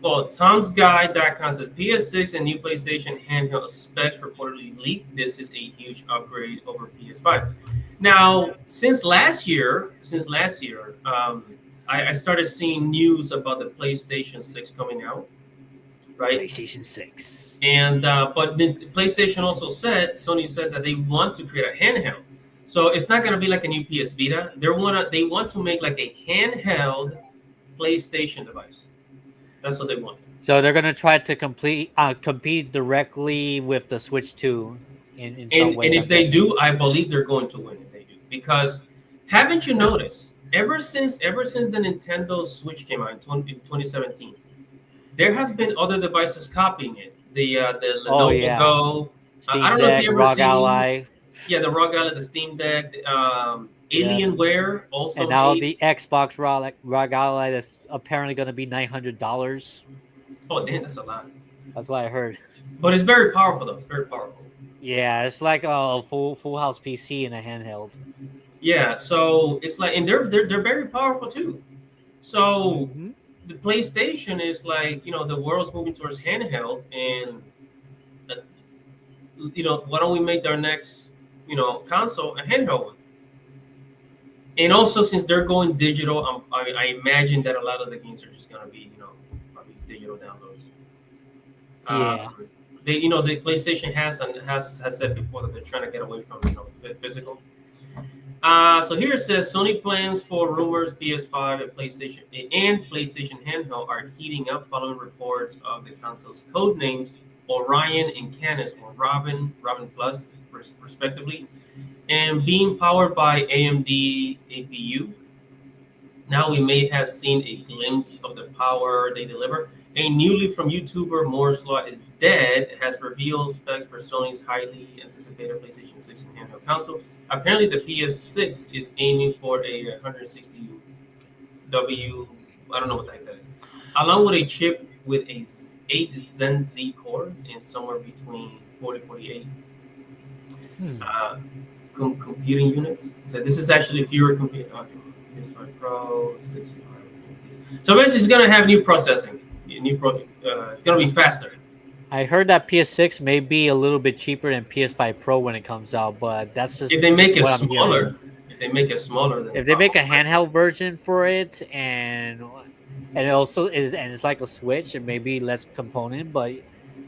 Well, Tom'sGuide.com says PS6 and new PlayStation handheld specs reportedly leaked. This is a huge upgrade over PS5. Now, since last year, a I started seeing news about the PlayStation 6 coming out, right? PlayStation 6. And but the PlayStation also said, Sony said that they want to create a handheld. So it's not going to be like a new PS Vita. They want to make like a handheld PlayStation device. That's what they want. So they're gonna try to compete directly with the Switch 2 in some ways. And I'm if they guessing. do, I believe they're going to win if they do. Because haven't you noticed, ever since the Nintendo Switch came out in 2017, there has been other devices copying it. The Oh Lenovo yeah, Go. Steam I don't know if Deck, you ever ROG seen. Ally, Yeah, the ROG Ally, the Steam Deck, yeah, Alienware also and now made. the Xbox ROG Ally that's apparently gonna be $900. Oh, damn, that's a lot. That's what I heard. But it's very powerful, though. It's very powerful. Yeah, it's like a full house PC in a handheld. Yeah, so it's like, and they're very powerful too. So Mhm. the PlayStation is like, the world's moving towards handheld, and uh, why don't we make our next, console a handheld one? And also, since they're going digital, I imagine that a lot of the games are just gonna be, probably digital downloads. Yeah. The PlayStation has said before that they're trying to get away from physical. So here it says Sony plans for rumors PS5 and PlayStation handheld are heating up following reports of the console's code names Orion and Canis, or Robin Plus, respectively, and being powered by AMD APU. Now we may have seen a glimpse of the power they deliver. A new lead from YouTuber Moore's Law is Dead has revealed specs for Sony's highly anticipated PlayStation 6 and handheld console. Apparently, the PS6 is aiming for a 160W, I don't know what the heck that is, along with a chip with a 8 Zen Z core and somewhere between 40-48 computing units. So this is actually fewer computing. Okay. PS5 Pro, 65. So basically, it's gonna have new processing. It's gonna be faster. I heard that PS6 may be a little bit cheaper than PS5 Pro when it comes out, but that's just If they make it what I'm hearing. smaller, if they make it smaller, then If they make a handheld version for it, and it also is, and it's like a Switch, and maybe less component, but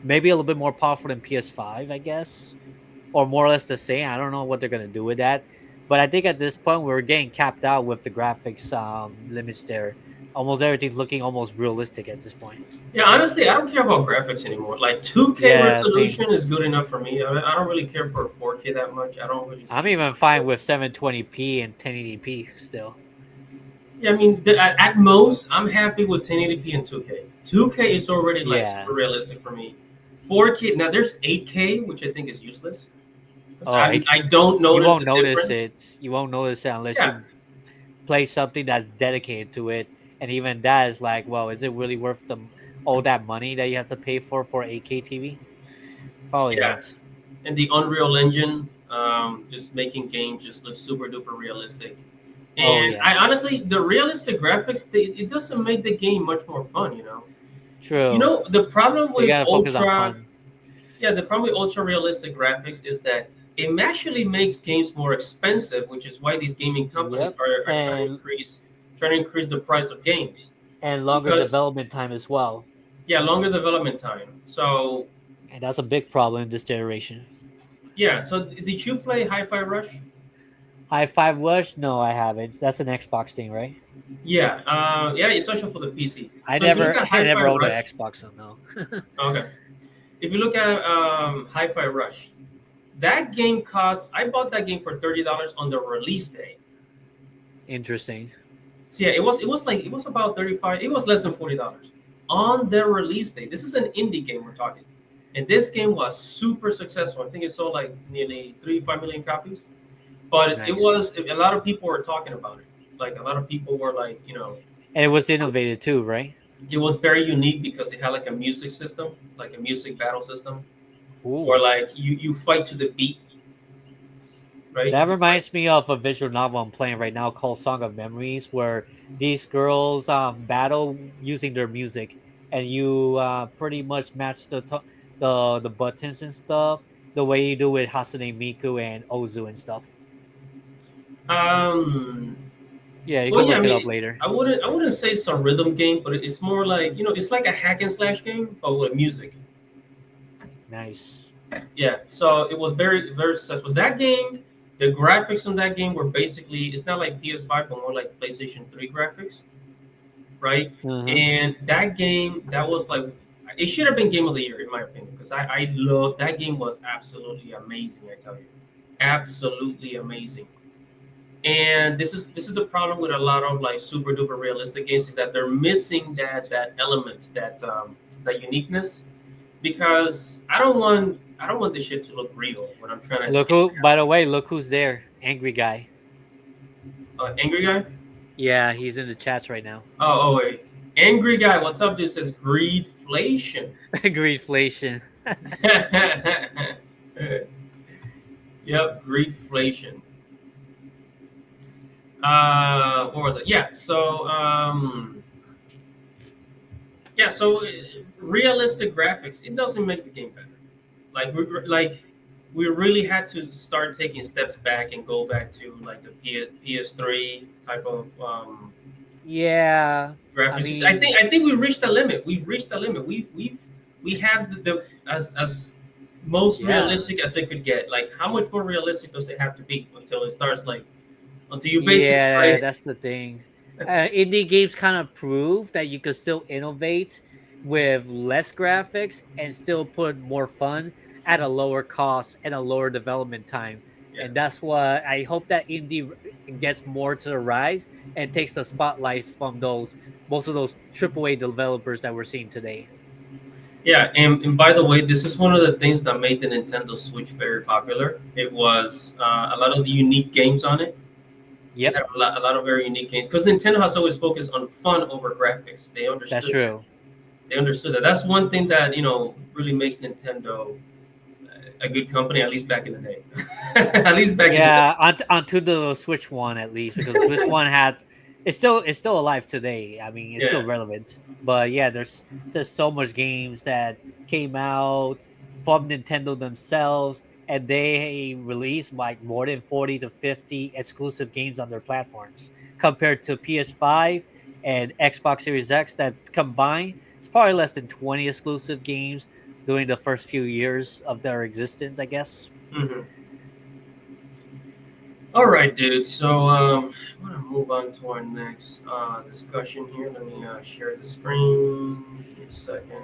maybe a little bit more powerful than PS5, I guess, or more or less the same. I don't know what they're gonna do with that, but I think at this point we're getting capped out with the graphics limits there. Almost everything's looking almost realistic at this point. Yeah, honestly, I don't care about graphics anymore. Like 2K Yeah, resolution is good enough for me. I don't really care for 4K that much. I don't really. I'm even fine with 720p and 1080p still. Yeah, I mean, at most, I'm happy with 1080p and 2K. 2K is already like Yeah. super realistic for me. 4K, now there's 8K, which I think is useless. Oh, I don't notice You won't the notice difference. it. You won't notice it unless Yeah. you play something that's dedicated to it. And even that is like, well, is it really worth all that money that you have to pay for 8K TV? Probably Yeah. not. And the Unreal Engine, just making games just look super duper realistic. And Oh, yeah. I honestly, the realistic graphics, it doesn't make the game much more fun. True. The problem You with gotta focus on ultra, fun. the problem with ultra realistic graphics is that it actually makes games more expensive, which is why these gaming companies Yep. are trying to increase the price of games. And longer Because- development time as well. Yeah, longer development time. So And that's a big problem in this generation. yeah, so did you play Hi-Fi Rush? Hi-Fi Rush? No, I haven't. That's an Xbox thing, right? Yeah, it's also for the PC. I So if you look never at Hi-Fi owned an Rush- Xbox, so no. Okay. If you look at Hi-Fi Rush, that game costs. I bought that game for $30 on the release day. Interesting. So yeah, it was about 35. It was less than $40 on their release day. This is an indie game we're talking, and this game was super successful. I think it sold like nearly 3-5 million copies. But Nice. it was a lot of people were talking about it. Like a lot of people were like, And it was innovative too, right? it was very unique because it had like a music system, like a music battle system, Ooh. or like you fight to the beat, right? That reminds me of a visual novel I'm playing right now called Song of Memories, where these girls battle using their music, and you pretty much match the buttons and stuff the way you do with Hasune Miku and Ozu and stuff. Yeah, you Well, can yeah, I look it up mean, later. I wouldn't say it's a rhythm game, but it's more like, it's like a hack and slash game, but with music. Nice. Yeah, so it was very, very successful. That game, the graphics on that game were basically, it's not like PS5, but more like PlayStation 3 graphics, right? Uh-huh. And that game, that was like, it should have been Game of the Year, in my opinion, because I love, that game was absolutely amazing, I tell you. Absolutely amazing. And this is the problem with a lot of like super duper realistic games, is that they're missing that element, that uniqueness, because I don't want this shit to look real when I'm trying to Look escape who, by reality. the way, look who's there. Angry guy. Angry guy. Yeah, he's in the chats right now. Oh wait, angry guy. What's up? This says greedflation. Greedflation. Yep, greedflation. What was it? So realistic graphics, it doesn't make the game better. We really had to start taking steps back and go back to like the PS3 type of Yeah. I graphics. I mean, think I think we reached the limit. We've reached the limit. We have the as most yeah. realistic as it could get. Like, how much more realistic does it have to be until it starts like until you basically Yeah, play? that's the thing. Indie games kind of prove that you could still innovate with less graphics and still put more fun at a lower cost and a lower development time. Yeah. And that's what I hope that indie gets more to the rise and takes the spotlight from those most of those AAA developers that we're seeing today. Yeah, and by the way, this is one of the things that made the Nintendo Switch very popular. It was a lot of the unique games on it. It Yep, had a lot of very unique games because Nintendo has always focused on fun over graphics. They that's understood that. true. They understood that. That's one thing that really makes Nintendo a good company, at least back in the day. At least back in the day. Yeah, onto the Switch One at least because the Switch One had it's still alive today. I mean, it's still Yeah, relevant. But yeah, there's just so much games that came out from Nintendo themselves, and they released like more than 40 to 50 exclusive games on their platforms compared to PS5 and Xbox Series X that combined it's probably less than 20 exclusive games during the first few years of their existence, I guess. hmm. All right, dude. So I want to move on to our next discussion here. Let me share the screen. Give me a second.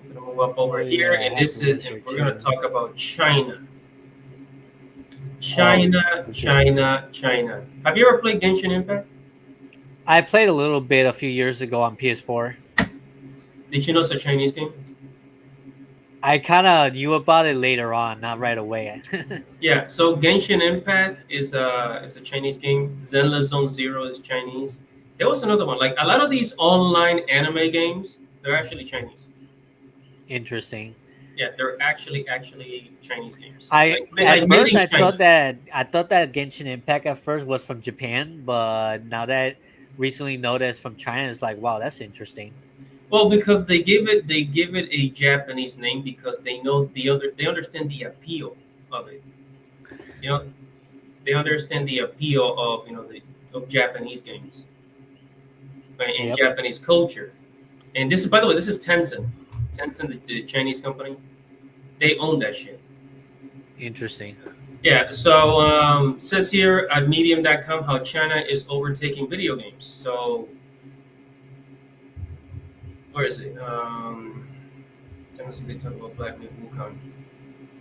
I'm gonna move up over Oh here, yeah, I and have to and research we're gonna here. talk about China. Oh, China, interesting. China, China. Have you ever played Genshin Impact? I played a little bit a few years ago on PS4. Did you know it's a Chinese game? I kind of knew about it later on, not right away. Yeah. So Genshin Impact is a Chinese game. Zenless Zone Zero is Chinese. There was another one. Like a lot of these online anime games, they're actually Chinese. Interesting. Yeah, they're actually Chinese games. I Like at made first in China. I thought that Genshin Impact at first was from Japan, but now that recently noticed from China, it's like wow, that's interesting. Well, because they give it a Japanese name because they understand the appeal of it. You know, they understand the appeal of of Japanese games, right, and Yep, Japanese culture. And this is, by the way, this is Tencent. Tencent, the Chinese company, they own that shit. interesting. Yeah. So it says here at Medium.com how China is overtaking video games. So where is it? They talk about Black Myth Wukong.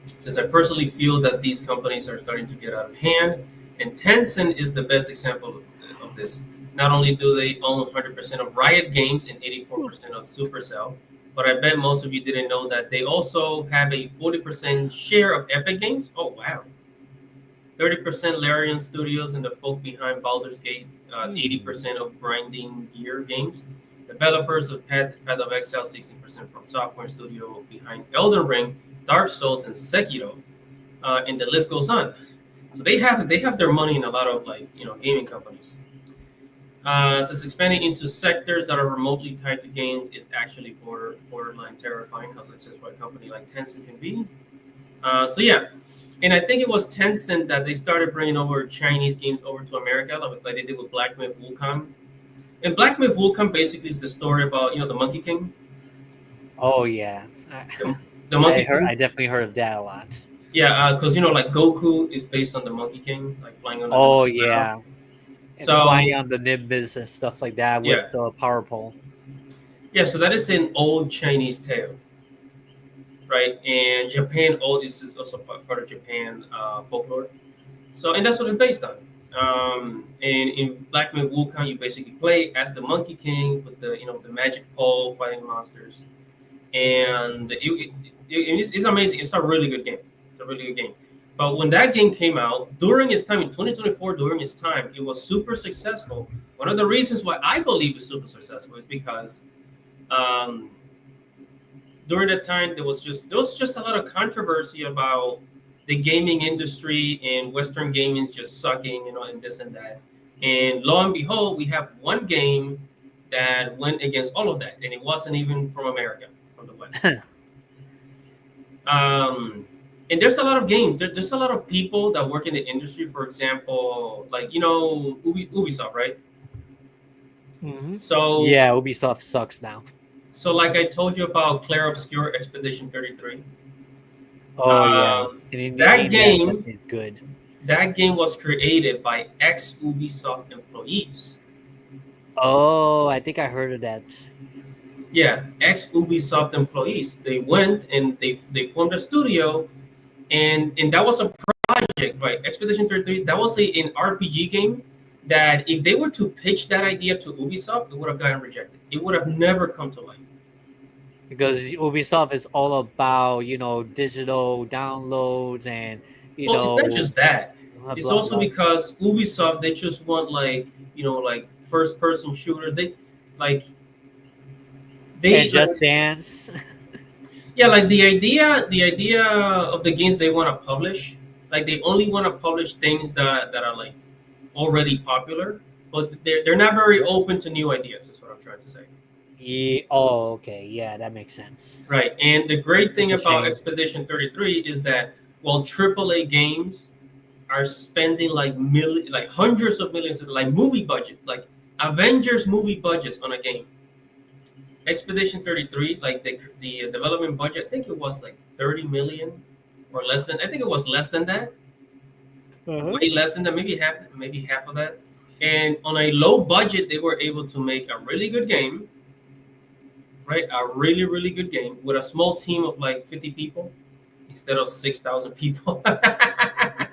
It says I personally feel that these companies are starting to get out of hand, and Tencent is the best example of this. Not only do they own 100% of Riot Games and 84% of Supercell, but I bet most of you didn't know that they also have a 40% share of Epic Games. Oh wow! 30% Larian Studios and the folk behind Baldur's Gate. 80% of Grinding Gear Games. Developers of Path of Exile. 16% from Software Studio behind Elden Ring, Dark Souls, and Sekiro. And the list goes on. So they have their money in a lot of gaming companies. Says expanding into sectors that are remotely tied to games is actually borderline terrifying. How successful a company like Tencent can be. So yeah, And I think it was Tencent that they started bringing over Chinese games over to America, like they did with Black Myth Wukong. And Black Myth Wukong basically is the story about the Monkey King. Oh yeah, The, the Monkey King. I definitely heard of that a lot. Yeah, because like Goku is based on the Monkey King, like flying on the Oh Monkey Ground. yeah, and So flying on the Nimbus and stuff like that with Yeah. the power pole. yeah, so that is an old Chinese tale, right? And Japan old is also part of Japan folklore. So and that's what it's based on. And in Black Myth Wukong, you basically play as the Monkey King with the magic pole fighting monsters, and it's amazing. It's a really good game. It's a really good game. But when that game came out during its time in 2024, during its time, it was super successful. One of the reasons why I believe it's super successful is because during that time there was just a lot of controversy about the gaming industry and Western gaming is just sucking, and this and that. And lo and behold, we have one game that went against all of that, and it wasn't even from America, from the West. And there's a lot of games. There's a lot of people that work in the industry. For example, like Ubisoft, right? Mm-hmm. So yeah, Ubisoft sucks now. So like I told you about Clair Obscur Expedition 33. Oh yeah, that game is good. That game was created by ex-Ubisoft employees. Oh, I think I heard of that. Yeah, ex-Ubisoft employees. They went and they formed a studio, and that was a project, right? Expedition 33. That was an RPG game that if they were to pitch that idea to Ubisoft, it would have gotten rejected. It would have never come to light. Because Ubisoft is all about digital downloads and it's not just that. It's blah, also blah. because Ubisoft, they just want like first person shooters. They and Just Dance. Yeah, like the idea of the games they want to publish, like they only want to publish things that are like already popular, but they're not very open to new ideas. Is what I'm trying to say. Yeah. Oh, okay. Yeah, that makes sense. Right, and the great thing It's a about shame. Expedition 33 is that while AAA games are spending like hundreds of millions, like movie budgets, like Avengers movie budgets on a game, Expedition 33, like the development budget, I think it was like 30 million or less than. I think it was less than that, way less than that, maybe half of that. And on a low budget, they were able to make a really good game, right? A really, really good game with a small team of like 50 people instead of 6,000 people.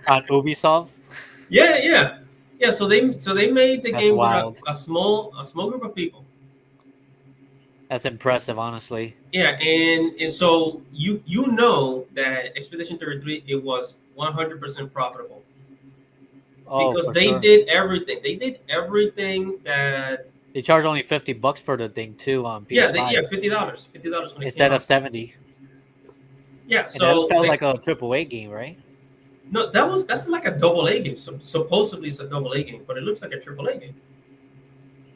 On Ubisoft. Yeah. So they made the That's game wild. with a small group of people. That's impressive, honestly. Yeah, and so you know that Expedition 33, it was 100% profitable. Oh, because for they sure. did everything. They did everything that. They charge only $50 for the thing too on PS5. Yeah, $50 when it instead came of out. 70. Yeah, And so that felt like a AAA game, right? no, that's like a double A game. So supposedly it's a double A game, but it looks like a triple A game.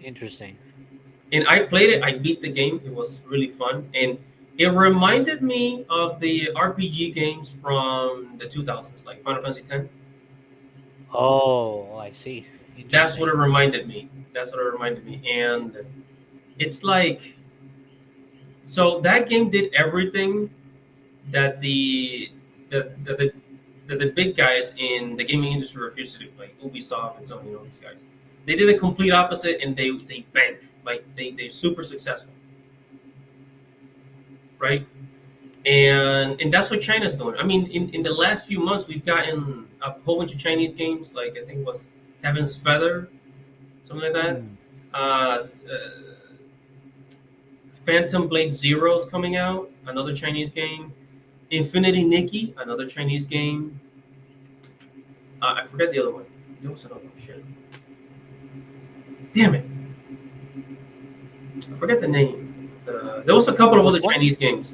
Interesting. And I played it. I beat the game. It was really fun, and it reminded me of the RPG games from the 2000s, like Final Fantasy X. Oh, I see. That's what it reminded me. And it's like, so that game did everything that the big guys in the gaming industry refused to do, like Ubisoft and Sony, these guys. They did the complete opposite, and they bank. Like they're super successful, right? And that's what China's doing. I mean, in the last few months, we've gotten a whole bunch of Chinese games, like I think it was Heaven's Feather, something like that. Phantom Blade Zero is coming out, another Chinese game. Infinity Nikki, another Chinese game. I forget the other one. There was another one. Shit. Damn it. I forget the name. There was a couple of other Chinese games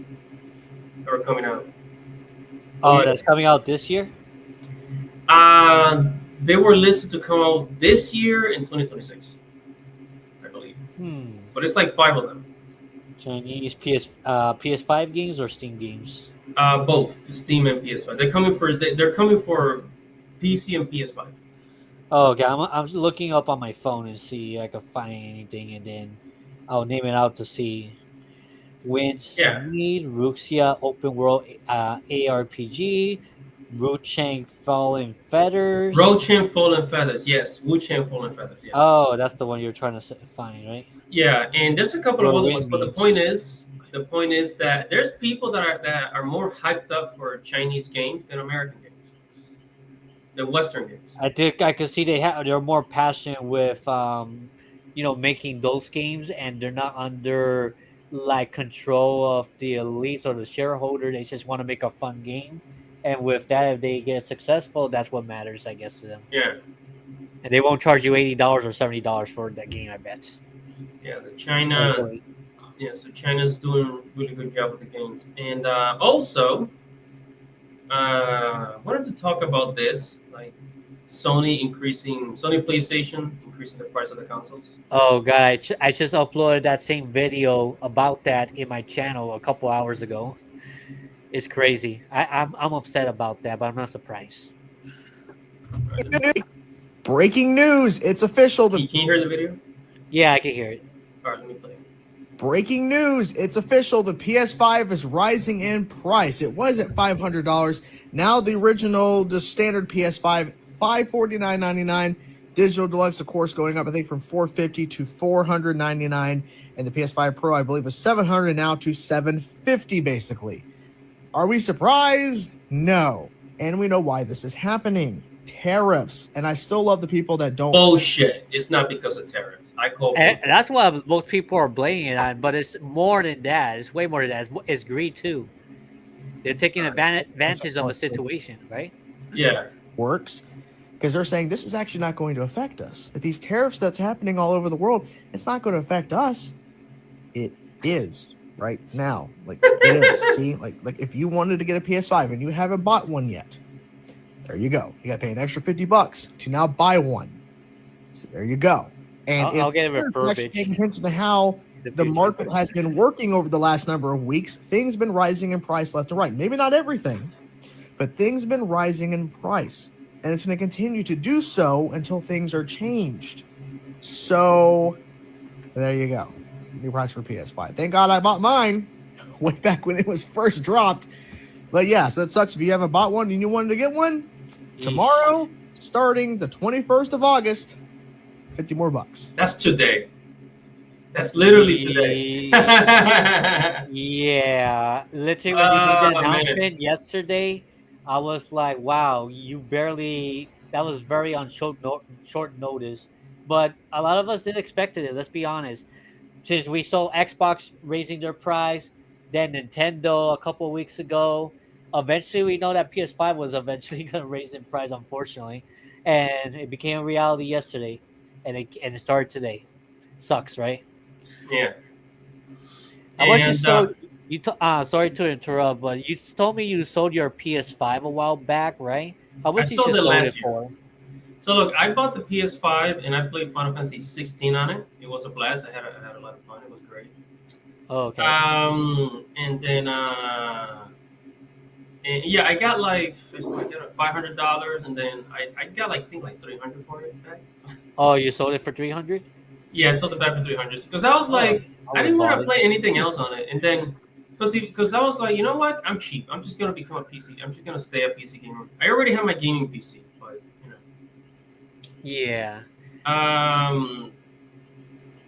that were coming out. Oh, that's coming out this year? They were listed to come out this year in 2026, I believe. But it's like 5 of them. Chinese PS5 games or Steam games? Both Steam and PS5. They're coming for PC and PS5. Oh, okay. I'm looking up on my phone and see if I can find anything, and then I'll name it out to see. Yeah, Windsmead, Ruxia, Open World ARPG, Ruchang Fallen Feathers. Rochan Fallen Feathers. Yes, Wu Chang Fallen Feathers. Yeah, Oh, that's the one you're trying to find, right? yeah, and there's a couple of Where other ones. wind But meets. the point is that there's people that are more hyped up for Chinese games than American games, the Western games. I think I can see they're more passionate with making those games, and they're not under like control of the elites or the shareholder. They just want to make a fun game, and with that, if they get successful, that's what matters, I guess, to them. Yeah, And they won't charge you $80 or $70 for that game, I bet. yeah, the China. Hopefully. Yeah, so China's doing a really good job with the games, and also wanted to talk about this, like Sony PlayStation increasing the price of the consoles. Oh god, I just uploaded that same video about that in my channel a couple hours ago. It's crazy. I'm upset about that, but I'm not surprised. Breaking news! It's official. Can you hear the video? Yeah, I can hear it. All right, let me play it. Breaking news! It's official. The PS5 is rising in price. It was at $500. Now the original, the standard PS5, $549.99. Digital Deluxe, of course, going up, I think, from $450 to $499. And the PS5 Pro, I believe, was $700 now to $750, basically. Are we surprised? No. And we know why this is happening. Tariffs. And I still love the people that don't. Bullshit. It's not because of tariffs. I call And that's what most people are blaming it on, but it's more than that. It's way more than that. It's greed too. They're taking advantage of a situation, right? Yeah. Works. Because they're saying this is actually not going to affect us. If these tariffs that's happening all over the world, it's not going to affect us. It is right now. Like it is. See, like if you wanted to get a PS5 and you haven't bought one yet, there you go. You got to pay an extra $50 to now buy one. So there you go. And I'll get it it's actually refurbished. paying attention to how the market has been working over the last number of weeks. Things have been rising in price left and right. Maybe not everything, but things have been rising in price. And it's going to continue to do so until things are changed. So there you go. New price for PS5. Thank God I bought mine way back when it was first dropped. But yeah, so that sucks if you haven't bought one and you wanted to get one. Tomorrow, starting the 21st of August, 50 more bucks. That's today. That's literally today. Yeah, literally when you made that Oh, announcement man. yesterday, I was like, "Wow, you barely." That was very on short notice, but a lot of us didn't expect it. Let's be honest. Since we saw Xbox raising their price, then Nintendo a couple of weeks ago. Eventually, we know that PS5 was eventually going to raise in price, unfortunately, and it became a reality yesterday, and it started today. Sucks, right? Yeah. How much you And sold? Sorry to interrupt, but you told me you sold your PS5 a while back, right? How I much you sold just it sold last it year. for? So look, I bought the PS5 and I played Final Fantasy 16 on it. It was a blast. I had a lot of fun. It was great. Oh, okay. And then and yeah, I got like $500, and then I got like I think like 300 for it back. Oh, you sold it for 300? Yeah, I sold it back for 300 because I was like, I didn't want to play anything else on it, and then because I was like, you know what, I'm cheap. I'm just gonna become a PC. I'm just gonna stay a PC gamer. I already have my gaming PC, but you know. Yeah.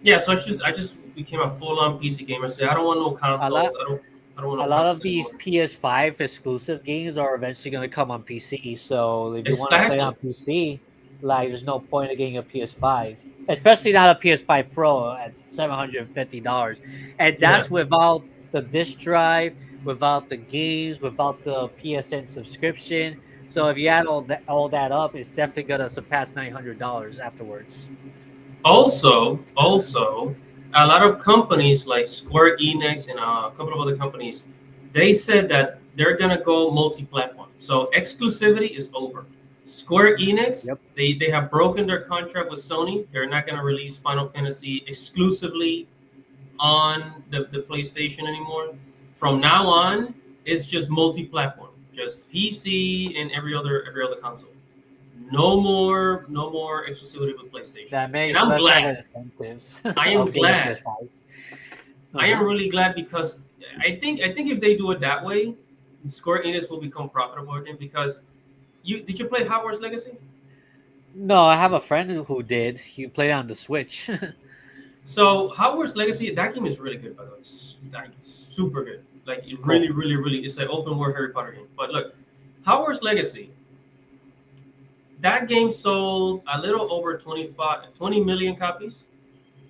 Yeah, so I just became a full-on PC gamer. So I don't want no consoles. I don't want no A lot consoles of these anymore. PS5 exclusive games are eventually going to come on PC. So if you want to play on PC, like there's no point in getting a PS5, especially not a PS5 Pro at $750. And that's without the disc drive, without the games, without the PSN subscription. So if you add all that up, it's definitely going to surpass $900 afterwards. Also, a lot of companies like Square Enix and a couple of other companies, they said that they're gonna go multi-platform. So exclusivity is over. Square Enix, they have broken their contract with Sony. They're not gonna release Final Fantasy exclusively on the PlayStation anymore. From now on, It's just multi-platform, just PC and every other console. No more exclusivity with PlayStation. That And makes I'm less of an glad. incentive. I am of getting a glad. PS5. I am really glad because I think if they do it that way, Square Enix will become profitable again. Because did you play Hogwarts Legacy? No, I have a friend who did. He played on the Switch. So Hogwarts Legacy, that game is really good by the way. It's like super good. Like it Cool. really, it's an open world Harry Potter game. But look, Hogwarts Legacy, that game sold a little over 20 million copies,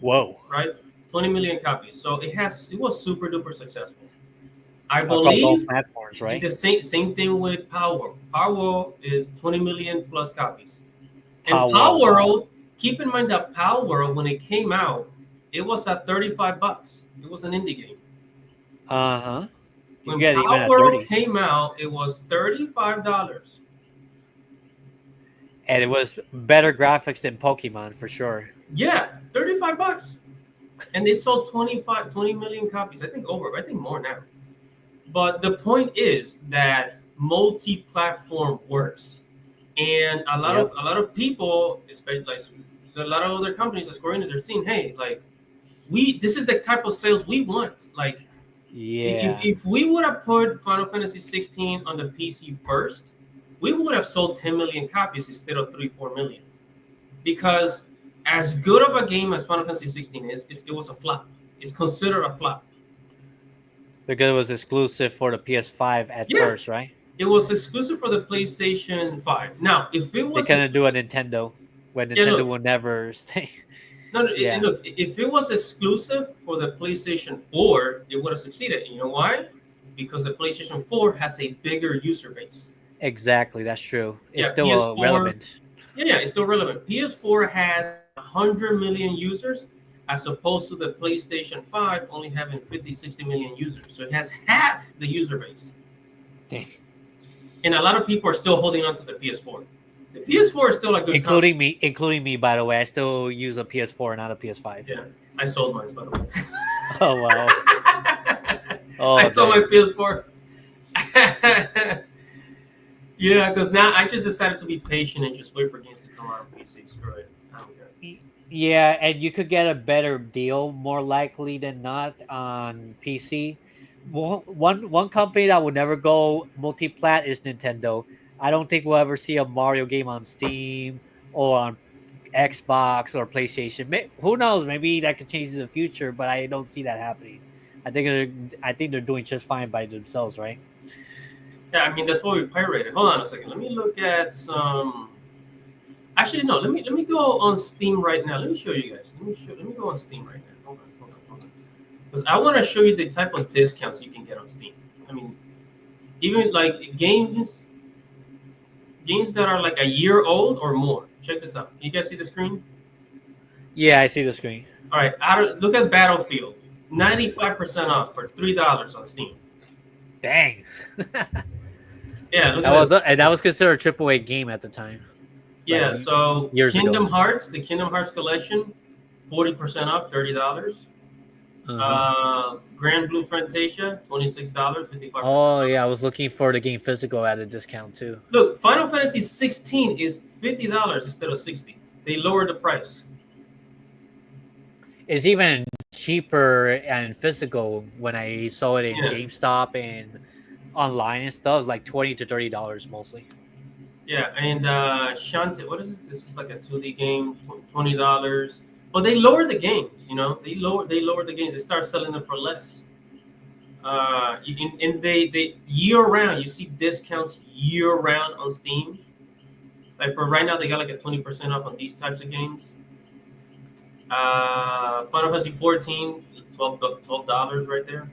Whoa. right? 20 million copies. So it was super duper successful. I Across all believe platforms, right? the same thing with Power World. Power World is 20 million plus copies. And Power Power World. World, keep in mind that Power World, when it came out, it was at $35. It was an indie game. Uh-huh. You When get it even Power at World 30. came out, it was $35. And it was better graphics than Pokemon for sure. Yeah, $35. And they sold 20 million copies. I think more now. But the point is that multi-platform works. And a lot of people, especially like a lot of other companies like Square Enix, are seeing, hey, like this is the type of sales we want. Like Yeah. if we would have put Final Fantasy 16 on the PC first, we would have sold 10 million copies instead of 3-4 million. Because as good of a game as Final Fantasy 16 is, it was a flop. It's considered a flop. Because it was exclusive for the PS5 at first, right? It was exclusive for the PlayStation 5. Now, if it They was couldn't do a Nintendo. When Nintendo will never stay. look, if it was exclusive for the PlayStation 4, it would have succeeded. You know why? Because the PlayStation 4 has a bigger user base. Exactly, that's true. It's still PS4, relevant. Yeah, it's still relevant. PS4 has 100 million users, as opposed to the PlayStation 5 only having 50, 60 million users. So it has half the user base. Dang. And a lot of people are still holding on to the PS4. The PS4 is still a good including me, by the way. I still use a PS4, not a PS5. Yeah, I sold mine, by the way. Oh, wow. I sold my PS4. Yeah, because now I just decided to be patient and just wait for games to come out on PC. Screw it. I don't care. Yeah, and you could get a better deal more likely than not on PC. One company that would never go multi-plat is Nintendo. I don't think we'll ever see a Mario game on Steam or on Xbox or PlayStation. Who knows? Maybe that could change in the future, but I don't see that happening. I think they're doing just fine by themselves, right? Yeah, I mean that's why we pirated. Hold on a second. Let me look at some. Actually, no. Let me go on Steam right now. Let me show you guys. Let me go on Steam right now. Hold on. Because I want to show you the type of discounts you can get on Steam. I mean, even like games that are like a year old or more. Check this out. You guys see the screen? Yeah, I see the screen. All right. Look at Battlefield. 95% off for $3 on Steam. Dang. Yeah, look at that. And that was considered a AAA game at the time. Yeah, so Kingdom Hearts, the Kingdom Hearts collection, 40% off, $30. Grand Blue Fantasia, $26, 55%. Oh yeah, I was looking for the game physical at a discount too. Look, Final Fantasy 16 is $50 instead of $60. They lowered the price. It's even cheaper and physical when I saw it in GameStop and online and stuff. It's like $20 to $30 mostly. Yeah, and Shantae, what is this? This is like a 2D game, $20. But they lowered the games, you know. They lowered the games. They start selling them for less. And they year round. You see discounts year round on Steam. Like for right now, they got like a 20% off on these types of games. Final Fantasy 14, $12 right there.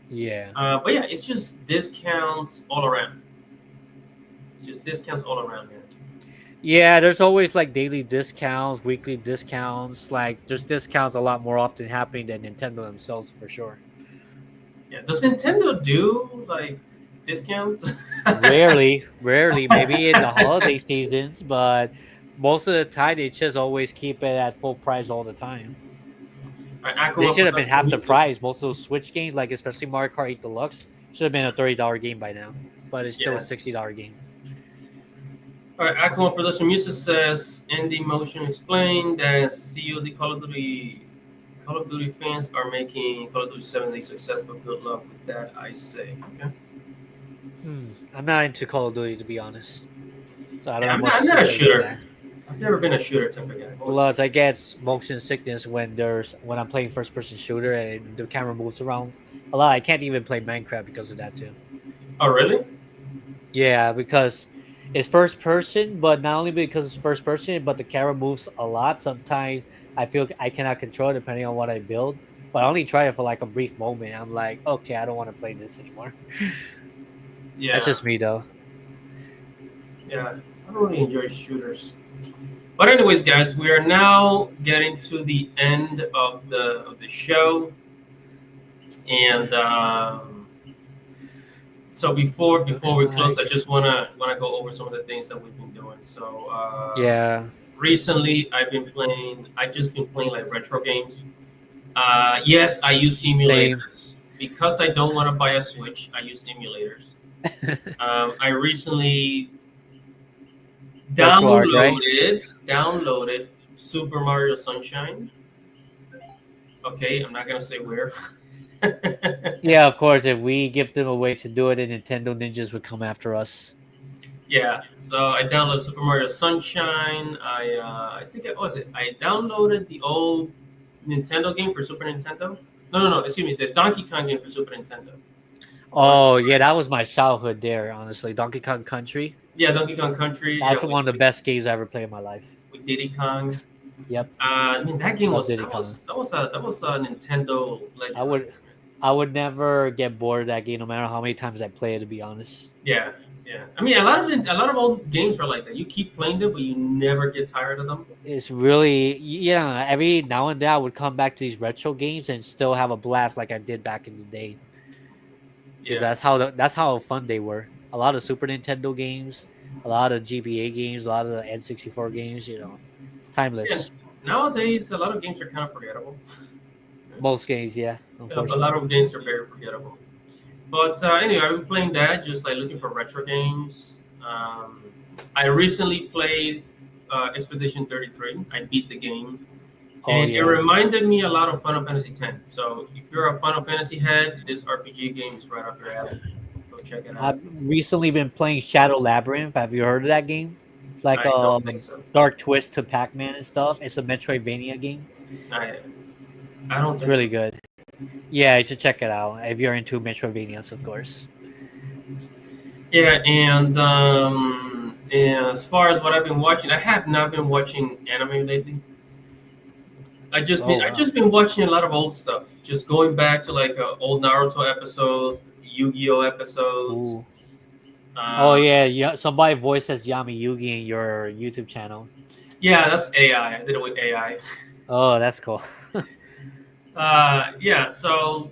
Yeah. But yeah, it's just discounts all around. It's just discounts all around here. Yeah, there's always like daily discounts, weekly discounts. Like there's discounts a lot more often happening than Nintendo themselves for sure. Yeah, does Nintendo do like discounts? Rarely. Maybe in the holiday seasons, but most of the time they just always keep it at full price all the time. Right, they should have been half the price. Most of those Switch games, like especially Mario Kart 8 Deluxe, Should have been a $30 game by now, but it's still Yeah. a $60 game. All right, Aqua Production Music says Andy Motion explained that COD Call of Duty fans are making Call of Duty 7 a successful. Good luck with that, I say. Okay. I'm not into Call of Duty, to be honest. So I don't Yeah, have much I'm to not a say about shooter. that. I've never been a shooter type of guy. Plus, I get motion sickness when I'm playing first person shooter and the camera moves around a lot. I can't even play Minecraft because of that too. Oh, really? Yeah, because it's first person, but not only because it's first person, but the camera moves a lot. Sometimes I feel I cannot control it depending on what I build. But I only try it for like a brief moment. I'm like, okay, I don't want to play this anymore. Yeah. That's just me though. Yeah, I don't really enjoy shooters. But anyways, guys, we are now getting to the end of the show, and so before we close, I just wanna go over some of the things that we've been doing. So Yeah. recently I've just been playing like retro games. Yes, I use emulators because I don't want to buy a Switch. I use emulators. I recently downloaded Super Mario Sunshine. Okay, I'm not gonna say where. Yeah, of course. If we give them a way to do it, the Nintendo ninjas would come after us. Yeah, so I downloaded Super Mario Sunshine. I think it was it. I downloaded the old Nintendo game for Super Nintendo. No. Excuse me, the Donkey Kong game for Super Nintendo. Oh yeah, that was my childhood there. Honestly, Donkey Kong Country. Yeah, Donkey Kong Country. That's yeah, one of the best games I ever played in my life. With Diddy Kong. Yep. I mean that game was Diddy that, Kong. was a Nintendo legend. I would never get bored of that game, no matter how many times I play it. To be honest. Yeah. I mean, a lot of old games are like that. You keep playing them, but you never get tired of them. It's really every now and then I would come back to these retro games and still have a blast like I did back in the day. Yeah, that's how fun they were. A lot of Super Nintendo games, a lot of GBA games, a lot of N64 games. Timeless. Yeah. Nowadays, a lot of games are kind of forgettable. Most games, yeah. A lot of games are very forgettable. But anyway, I've been playing that, just like looking for retro games. I recently played Expedition 33. I beat the game. And it reminded me a lot of Final Fantasy X. So if you're a Final Fantasy head, this RPG game is right up your alley. Go check it out. I've recently been playing Shadow Labyrinth. Have you heard of that game? It's like I don't think so. dark twist to Pac-Man and stuff. It's a Metroidvania game. I don't. It's really good. Yeah, you should check it out if you're into Metroidvanias, of course. Yeah, and as far as what I've been watching, I have not been watching anime lately. I've just been watching a lot of old stuff. Just going back to like old Naruto episodes, Yu-Gi-Oh episodes. Yeah. Somebody voices Yami Yugi in your YouTube channel. Yeah, that's AI. I did it with AI. Oh, that's cool. Yeah, so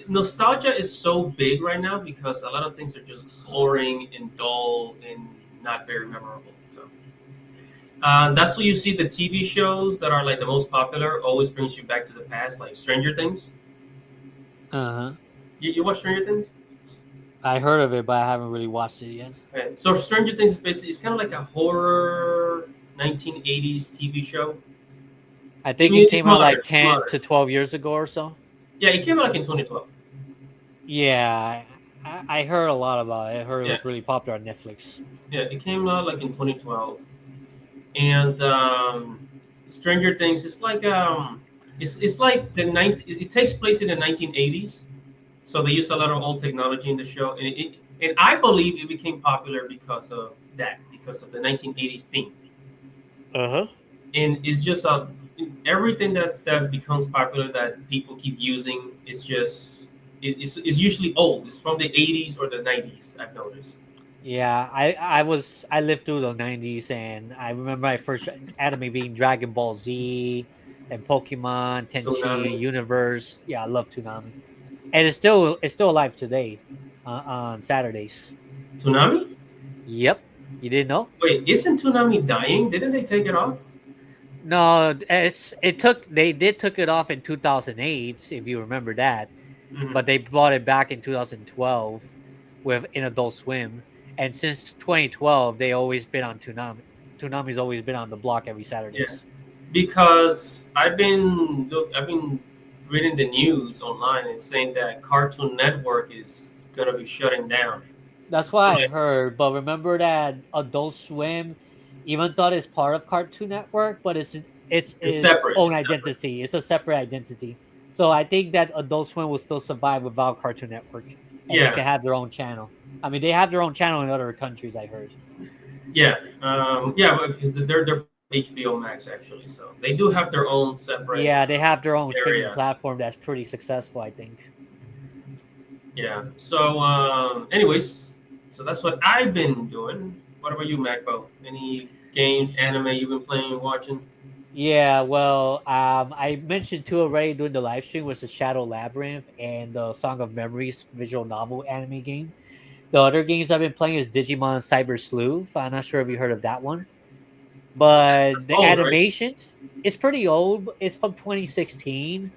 nostalgia is so big right now because a lot of things are just boring and dull and not very memorable. So that's why you see the TV shows that are like the most popular always brings you back to the past, like Stranger Things. You watch Stranger Things? I heard of it, but I haven't really watched it yet. Okay. So Stranger Things is basically kind of like a horror 1980s TV show. I think it came out like 10 to 12 years ago or so. Yeah, it came out like in 2012. Yeah, I heard a lot about it. I heard it was really popular on Netflix. Yeah, it came out like in 2012. And Stranger Things is like it's like it takes place in the 1980s. So they use a lot of old technology in the show, and I believe it became popular because of that, because of the 1980s theme. And it's just everything that becomes popular that people keep using is just it's usually old. It's from the 80s or the 90s. I've noticed. Yeah, I lived through the 90s, and I remember my first anime being Dragon Ball Z and Pokemon, Tenchi, Universe. Yeah, I love Toonami, and it's still alive today on Saturdays. Toonami? Yep, you didn't know? Wait, isn't Toonami dying? Didn't they take it off? No, they took it off in 2008, if you remember that, but they brought it back in 2012. in Adult Swim, and since 2012 they always been on Toonami. Toonami's always been on the block every Yeah. Saturdays. Because I've been reading the news online and saying that Cartoon Network is gonna be shutting down. That's what I Right. heard, but remember that Adult Swim, even though it's part of Cartoon Network, but it's It's its separate. own It's separate. identity. It's a separate identity. So I think that Adult Swim will still survive without Cartoon Network, and they Yeah, can have their own channel. I mean, they have their own channel in other countries. I heard. yeah, yeah. Because they're HBO Max actually, so they do have their own separate Yeah, they have their own streaming area. platform that's pretty successful. I think. Yeah. So, anyways, so that's what I've been doing. What about you, Magbo? Any games, anime you've been playing and watching? Yeah, well, I mentioned two already during the live stream, was the Shadow Labyrinth and the Song of Memories visual novel anime game. The other games I've been playing is Digimon Cyber Sleuth. I'm not sure if you heard of that one, That's but the old, right? animations, it's pretty old. It's from 2016.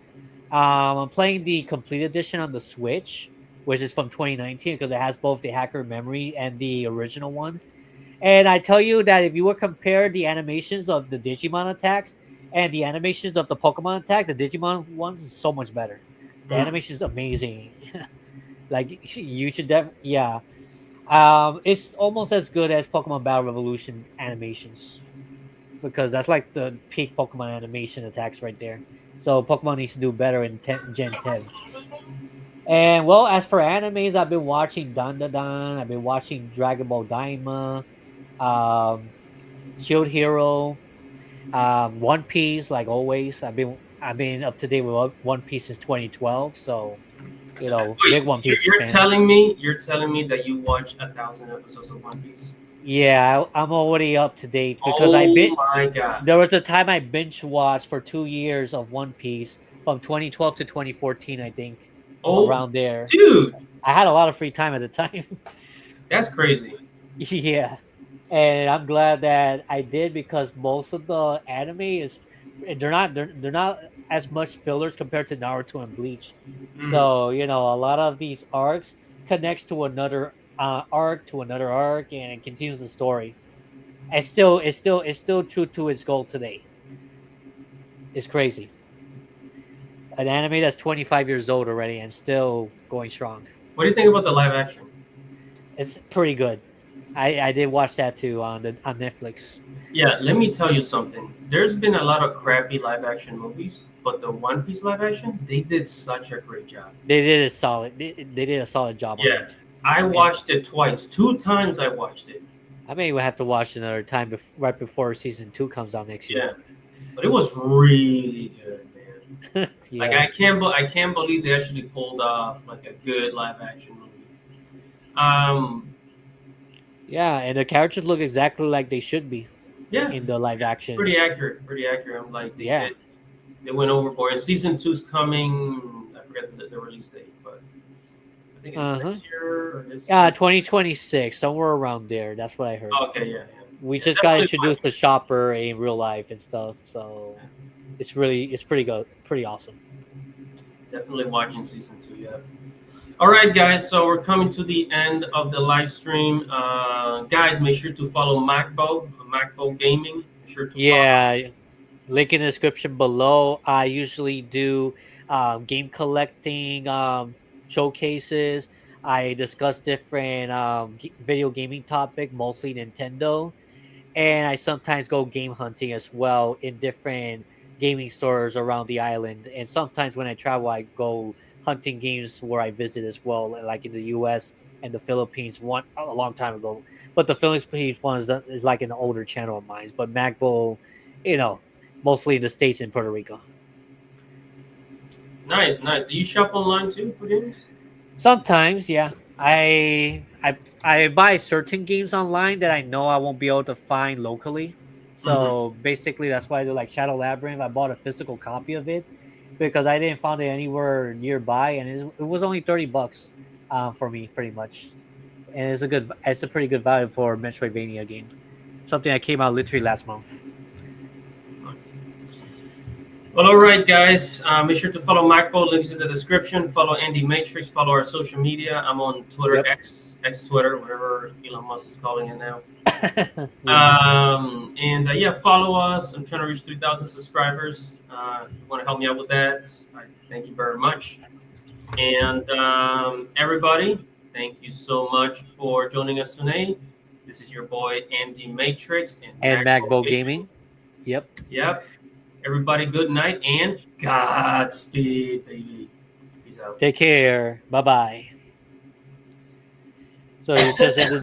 I'm playing the complete edition on the Switch, which is from 2019 because it has both the Hacker Memory and the original one. And I tell you that if you were compare the animations of the Digimon attacks and the animations of the Pokemon attack, the Digimon ones is so much better. The Mm. animation is amazing. Like you should yeah. It's almost as good as Pokemon Battle Revolution animations because that's like the peak Pokemon animation attacks right there. So Pokemon needs to do better in Gen 10. And well, as for animes, I've been watching Dan Dan Dan. I've been watching Dragon Ball Daima, um, Shield Hero, One Piece. Like always, I've been up to date with One Piece since 2012. So Wait, big One Piece fan. you're telling me that you watched 1,000 episodes of One Piece? Yeah, I'm already up to date because Oh my god! there was a time I binge watched for 2 years of One Piece from 2012 to 2014, I think, Oh, around there. dude, I had a lot of free time at the time. that's crazy. Yeah, and I'm glad that I did because most of the anime is they're not as much fillers compared to Naruto and Bleach. Mm. So a lot of these arcs connects to another arc to another arc, and it continues the story. It's still true to its goal today. It's crazy. An anime that's 25 years old already and still going strong. What do you think about the live action? It's pretty good. I did watch that too on Netflix. Yeah, let me tell you something. There's been a lot of crappy live action movies, but the One Piece live action, they did such a great job. They did a solid. They did a solid job on Yeah, it. I watched it twice. 2 times I watched it. I may have to watch another time right before season 2 comes out next Yeah, year. but it was really good, man. Like Yeah, I can't believe they actually pulled off like a good live action movie. Um, yeah, and the characters look exactly like they should be yeah, in the live action. pretty accurate. Pretty accurate. I'm like Yeah. they went overboard. And season 2's coming. I forget the release date, but I think it's next year or this. Yeah, 2026, somewhere around there. That's what I heard. Okay, yeah. We Yeah, just got definitely introduced to Shopper in real life and stuff, so it's pretty good, pretty awesome. Definitely watching season 2, yeah. All right, guys. So we're coming to the end of the live stream. Guys, make sure to follow Magbo Gaming. Make sure to follow. Yeah, link in the description below. I usually do game collecting showcases. I discuss different video gaming topic, mostly Nintendo, and I sometimes go game hunting as well in different gaming stores around the island. And sometimes when I travel, I go hunting games where I visit as well, like in the U.S. and the Philippines. One a long time ago, but the Philippines one is like an older channel of mine. But Magbo, mostly in the States and Puerto Rico. Nice, nice. Do you shop online too for games? Sometimes, yeah. I buy certain games online that I know I won't be able to find locally. So basically, that's why I do like Shadow Labyrinth. I bought a physical copy of it because I didn't find it anywhere nearby, and it was only $30 for me, pretty much. And it's a pretty good value for a Metroidvania game. Something that came out literally last month. Well, all right, guys. Make sure to follow Magbo. Links in the description. Follow Andy Matrix. Follow our social media. I'm on Twitter, Yep. X Twitter, whatever Elon Musk is calling it now. Yeah. Yeah, follow us. I'm trying to reach 3,000 subscribers. If you want to help me out with that, I thank you very much. And everybody, thank you so much for joining us today. This is your boy Andy Matrix And Magbo Gaming. Yep. Yep. Everybody, good night and Godspeed, baby. Peace out. Take care. Bye bye. So you just ended